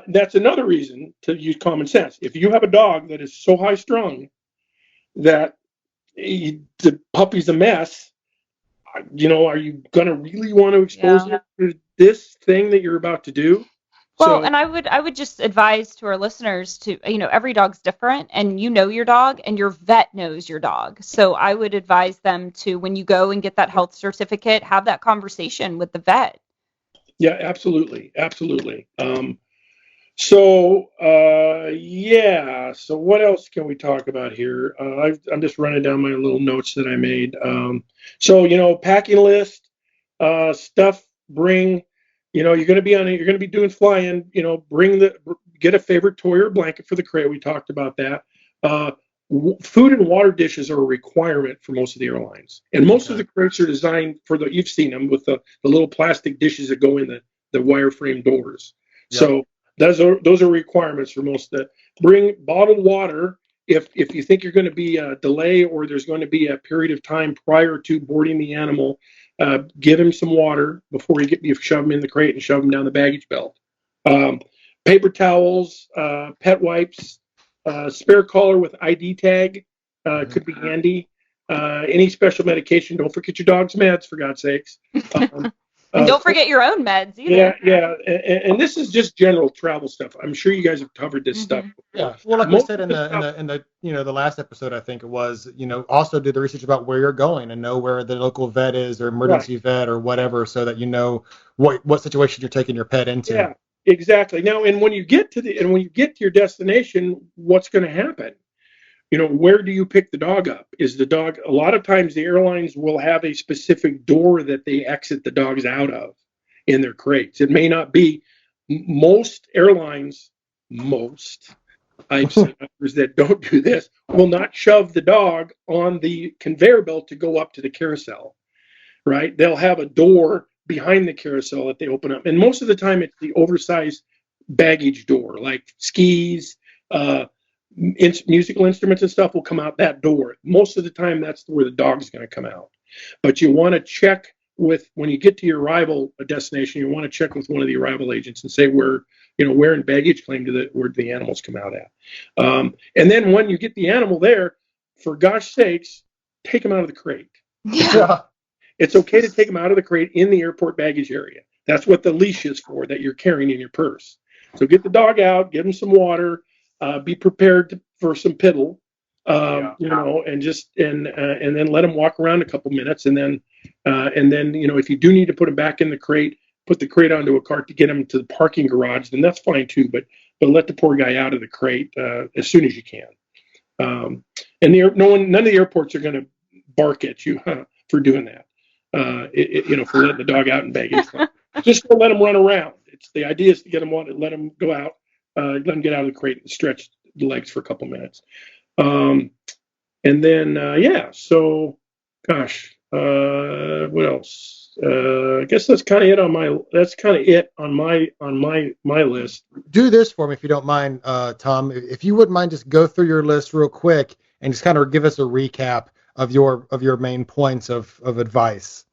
that's another reason to use common sense. If you have a dog that is so high strung that the puppy's a mess, are you going to really want to expose it to this thing that you're about to do? Well, and I would just advise to our listeners to, every dog's different, and your dog and your vet knows your dog. So I would advise them to, when you go and get that health certificate, have that conversation with the vet. Yeah, absolutely. Absolutely. So what else can we talk about here? I'm just running down my little notes that I made. Packing list, stuff, bring, you're going to be you're going to be doing flying, get a favorite toy or blanket for the crate. We talked about that. Food and water dishes are a requirement for most of the airlines. And most of the crates are designed you've seen them with the little plastic dishes that go in the wireframe doors. Yep. So those are requirements for most of that. Bring bottled water if you think you're going to be a delay or there's going to be a period of time prior to boarding the animal. Give him some water before you shove him in the crate and shove him down the baggage belt. Paper towels, pet wipes, spare collar with ID tag could be handy. Any special medication. Don't forget your dog's meds, for God's sakes. And don't forget your own meds either. Yeah. And this is just general travel stuff. I'm sure you guys have covered this stuff before. Yeah. Well, like we said in the last episode, I think it was, also do the research about where you're going and know where the local vet is or emergency vet or whatever, so that you know what situation you're taking your pet into. Yeah, exactly. Now, and when you get to your destination, what's going to happen? Where do you pick the dog up? A lot of times the airlines will have a specific door that they exit the dogs out of in their crates. It may not be. Most airlines, I've seen others that don't do this, will not shove the dog on the conveyor belt to go up to the carousel, right? They'll have a door behind the carousel that they open up. And most of the time it's the oversized baggage door, like skis, musical instruments and stuff will come out that door. Most of the time, that's where the dog's going to come out. But you want to check when you get to your arrival destination, you want to check with one of the arrival agents and say where in baggage claim where the animals come out at. And then when you get the animal there, for gosh sakes, take them out of the crate. Yeah. It's okay to take them out of the crate in the airport baggage area. That's what the leash is for, that you're carrying in your purse. So get the dog out, give him some water. Be prepared for some piddle, and then let him walk around a couple minutes, and then if you do need to put him back in the crate, put the crate onto a cart to get him to the parking garage, then that's fine too. But let the poor guy out of the crate as soon as you can. And none of the airports are going to bark at you for doing that. For letting the dog out in baggage. Just to let him run around. The idea is to let him go out. Let him get out of the crate and stretch the legs for a couple minutes. What else? I guess that's kind of it on my list. Do this for me if you don't mind, Tom. If you wouldn't mind, just go through your list real quick and just kind of give us a recap of your main points of advice.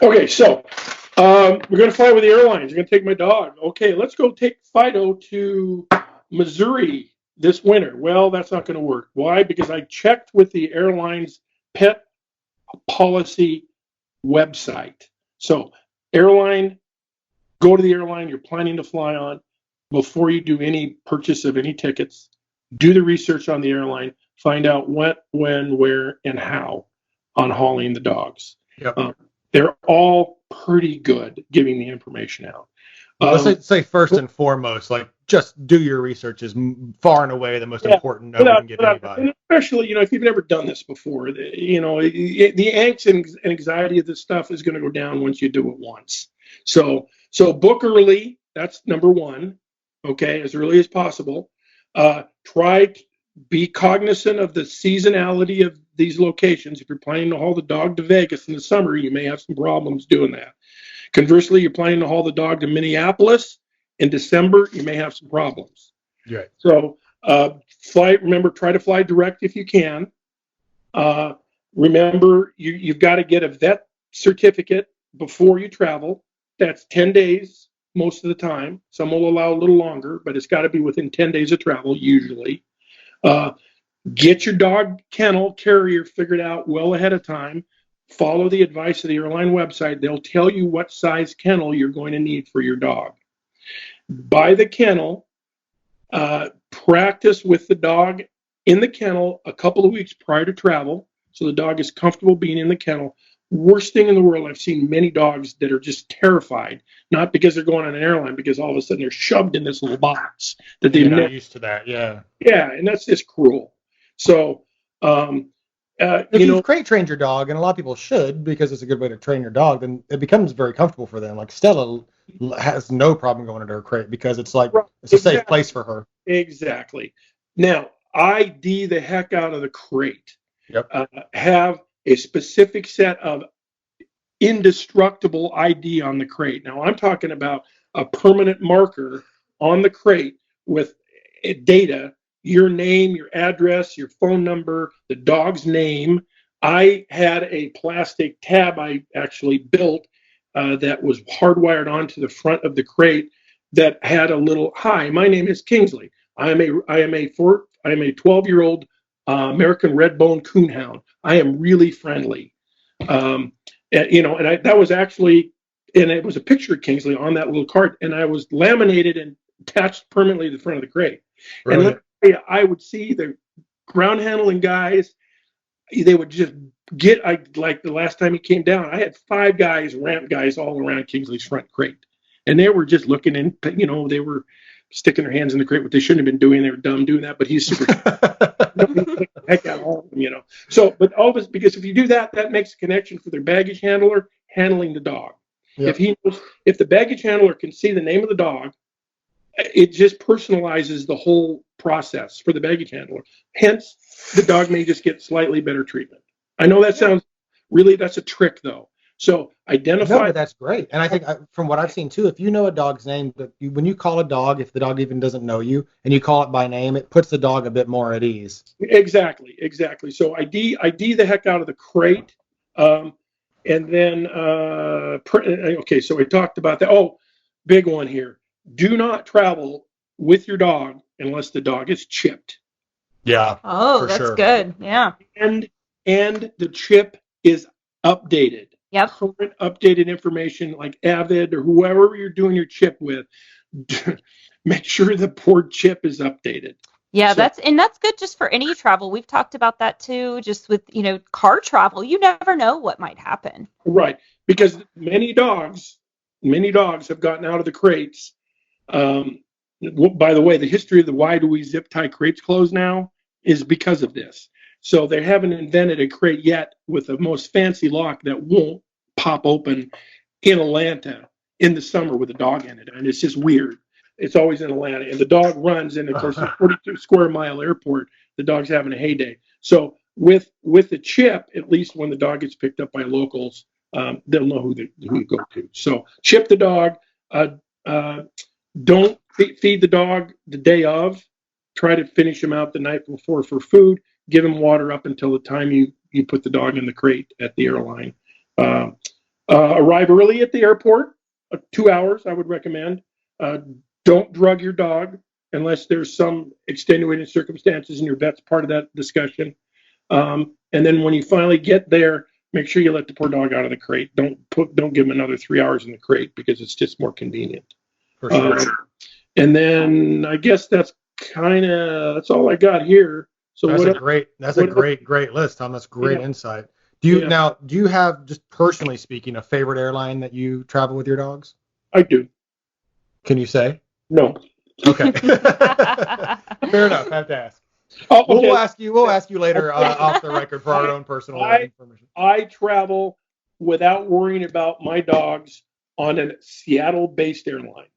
Okay, so we're going to fly with the airlines. We're going to take my dog. Okay, let's go take Fido to Missouri this winter. Well, that's not going to work. Why? Because I checked with the airline's pet policy website. So go to the airline you're planning to fly on before you do any purchase of any tickets. Do the research on the airline. Find out what, when, where, and how on hauling the dogs. Yep. They're all pretty good giving the information out. Let's say first and foremost, like just do your research is far and away the most important note you can give anybody. And especially, if you've never done this before, the angst and anxiety of this stuff is going to go down once you do it once. So book early. That's number one. Okay, as early as possible. Try to be cognizant of the seasonality of these locations. If you're planning to haul the dog to Vegas in the summer, you may have some problems doing that. Conversely, you're planning to haul the dog to Minneapolis in December, you may have some problems. Right. So remember, try to fly direct if you can. Remember, you've got to get a vet certificate before you travel. That's 10 days most of the time. Some will allow a little longer, but it's got to be within 10 days of travel usually. Get your dog kennel carrier figured out well ahead of time. Follow the advice of the airline website. They'll tell you what size kennel you're going to need for your dog. Buy the kennel. Practice with the dog in the kennel a couple of weeks prior to travel, so the dog is comfortable being in the kennel. Worst thing in the world, I've seen many dogs that are just terrified, not because they're going on an airline, because all of a sudden they're shoved in this little box that they're not used to that. Yeah. Yeah, and that's just cruel. So, if you've crate trained your dog, and a lot of people should, because it's a good way to train your dog, then it becomes very comfortable for them. Like Stella has no problem going into her crate because it's like it's a safe place for her. Exactly. Now, ID the heck out of the crate. Yep. Have a specific set of indestructible ID on the crate. Now, I'm talking about a permanent marker on the crate with data, your name, your address, your phone number, the dog's name. I had a plastic tab I actually built that was hardwired onto the front of the crate that had a little, "Hi, my name is Kingsley. I am a 12-year-old American Red-Bone Coonhound. I am really friendly." And that was actually, and it was a picture of Kingsley on that little card, and I was laminated and attached permanently to the front of the crate. Brilliant. And let me tell you, I would see the ground handling guys, they would just like the last time he came down, I had 5 guys, ramp guys, all around Kingsley's front crate. And they were just looking in, they were sticking their hands in the crate, what they shouldn't have been doing. They were dumb doing that, but he's super heck out of all of them, So, but all this, because if you do that, that makes a connection for their baggage handler handling the dog. Yep. If the baggage handler can see the name of the dog, it just personalizes the whole process for the baggage handler. Hence, the dog may just get slightly better treatment. I know that sounds that's a trick though. So identify. No, but that's great. And I think from what I've seen too, if you know a dog's name, when you call a dog, if the dog even doesn't know you and you call it by name, it puts the dog a bit more at ease. Exactly. So ID the heck out of the crate. And then, okay, so we talked about that. Oh, big one here. Do not travel with your dog unless the dog is chipped. Yeah. Oh, that's sure. Good. Yeah. And the chip is updated. Yep. Current updated information like Avid or whoever you're doing your chip with, make sure the board chip is updated. Yeah, that's good just for any travel. We've talked about that too, just with, car travel. You never know what might happen. Right. Because many dogs have gotten out of the crates. By the way, the history of the why do we zip tie crates closed now is because of this. So they haven't invented a crate yet with the most fancy lock that won't pop open in Atlanta in the summer with a dog in it. And it's just weird. It's always in Atlanta. And the dog runs, and of course, the 42 square mile airport, the dog's having a heyday. So with the chip, at least when the dog gets picked up by locals, they'll know who you go to. So chip the dog. Don't feed the dog the day of. Try to finish him out the night before for food. Give him water up until the time you put the dog in the crate at the airline. Arrive early at the airport, 2 hours, I would recommend. Don't drug your dog unless there's some extenuating circumstances, and your vet's part of that discussion. And then when you finally get there, make sure you let the poor dog out of the crate. Don't give him another 3 hours in the crate because it's just more convenient. For sure. And then I guess that's all I got here. So that's a great list, Tom. That's great insight. Do you have, just personally speaking, a favorite airline that you travel with your dogs? I do. Can you say? No. Okay. Fair enough. I have to ask. Oh, okay. We'll ask you later off the record for our own personal information. I travel without worrying about my dogs on a Seattle-based airline.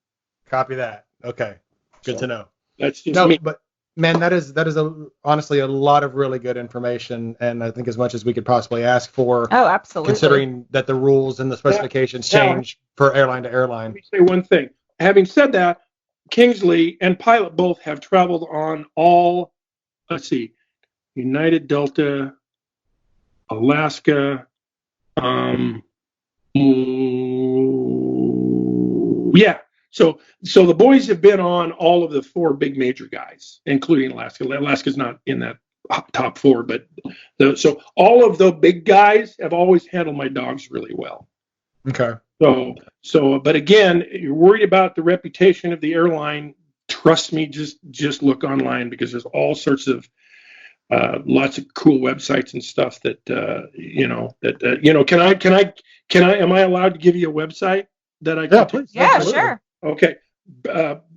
Copy that. Okay. Good to know. That's just me. But man, that is honestly a lot of really good information, and I think as much as we could possibly ask for. Oh, absolutely. Considering that the rules and the specifications change for airline to airline. Let me say one thing. Having said that, Kingsley and Pilot both have traveled on all, United, Delta, Alaska, So the boys have been on all of the 4 big major guys, including Alaska. Alaska's not in that top 4. But so all of the big guys have always handled my dogs really well. Okay. But again, you're worried about the reputation of the airline. Trust me, just look online, because there's all sorts of lots of cool websites and stuff that am I allowed to give you a website that I can? Yeah, please. Yeah, Absolutely. sure. Okay.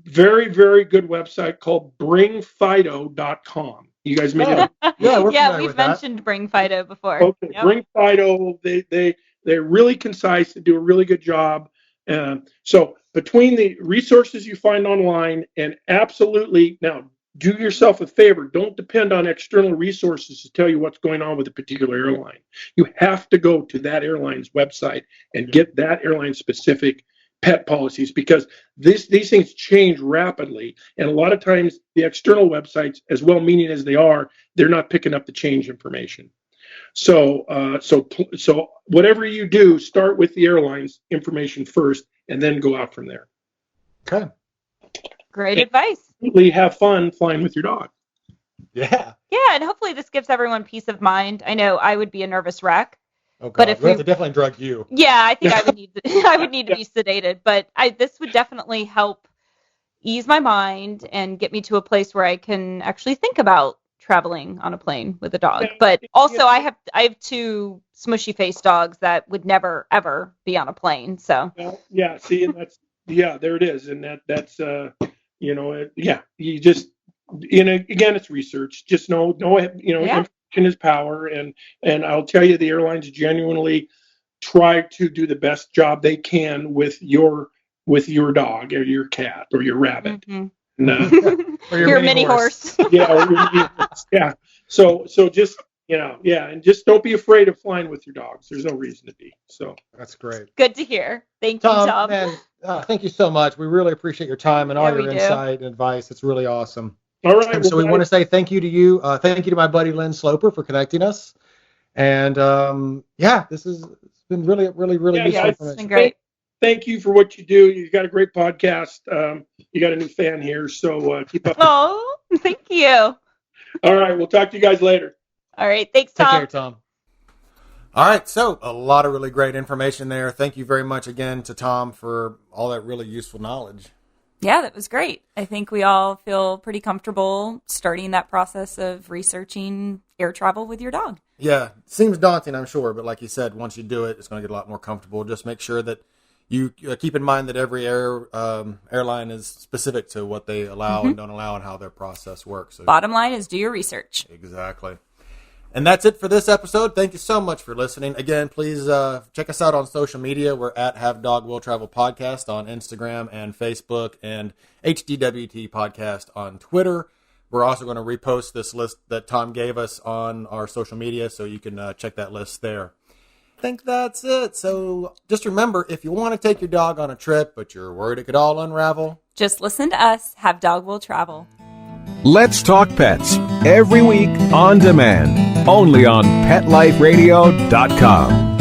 Very, very good website called bringfido.com. You guys may have. Yeah, we're familiar we've with that. mentioned Bring Fido before. Okay, Yep. Bring Fido. They're really concise. They do a really good job. So between the resources you find online, and absolutely, now do yourself a favor. Don't depend on external resources to tell you what's going on with a particular airline. You have to go to that airline's website and get that airline specific pet policies, because these things change rapidly, and a lot of times the external websites, as well-meaning as they are, they're not picking up the change information. So whatever you do, start with the airline's information first, and then go out from there. Okay. Great advice. Have fun flying with your dog. Yeah. Yeah, and hopefully this gives everyone peace of mind. I know I would be a nervous wreck. Oh, God. But if we have to definitely drug you. Yeah, I think I would need to be sedated, but this would definitely help ease my mind and get me to a place where I can actually think about traveling on a plane with a dog. But also I have 2 smushy face dogs that would never ever be on a plane. So yeah, see, and there it is, and that's you just again, it's research. Just know information is power, and I'll tell you, the airlines genuinely try to do the best job they can with your dog or your cat or your rabbit. Mm-hmm. Or your mini horse. Yeah. So just and just don't be afraid of flying with your dogs. There's no reason to be. So that's great. Good to hear. Thank you, Tom. Man, thank you so much. We really appreciate your time and all your insight and advice. It's really awesome. All right. So we want to say thank you to you. Thank you to my buddy Lynn Sloper for connecting us. And this has been really, really, really useful. It's been great. Thank you for what you do. You've got a great podcast. You got a new fan here, so keep up. Oh, thank you. All right, we'll talk to you guys later. All right, thanks, Tom. Take care, Tom. All right, so a lot of really great information there. Thank you very much again to Tom for all that really useful knowledge. Yeah, that was great. I think we all feel pretty comfortable starting that process of researching air travel with your dog. Yeah, seems daunting, I'm sure, but like you said, once you do it, it's going to get a lot more comfortable. Just make sure that you keep in mind that every airline is specific to what they allow and don't allow and how their process works. So, bottom line is do your research. Exactly. And that's it for this episode. Thank you so much for listening. Again, please check us out on social media. We're at Have Dog Will Travel Podcast on Instagram and Facebook, and HDWT Podcast on Twitter. We're also going to repost this list that Tom gave us on our social media, so you can check that list there. I think that's it. So just remember, if you want to take your dog on a trip, but you're worried it could all unravel, just listen to us. Have Dog Will Travel. Let's Talk Pets, every week on demand, only on PetLifeRadio.com.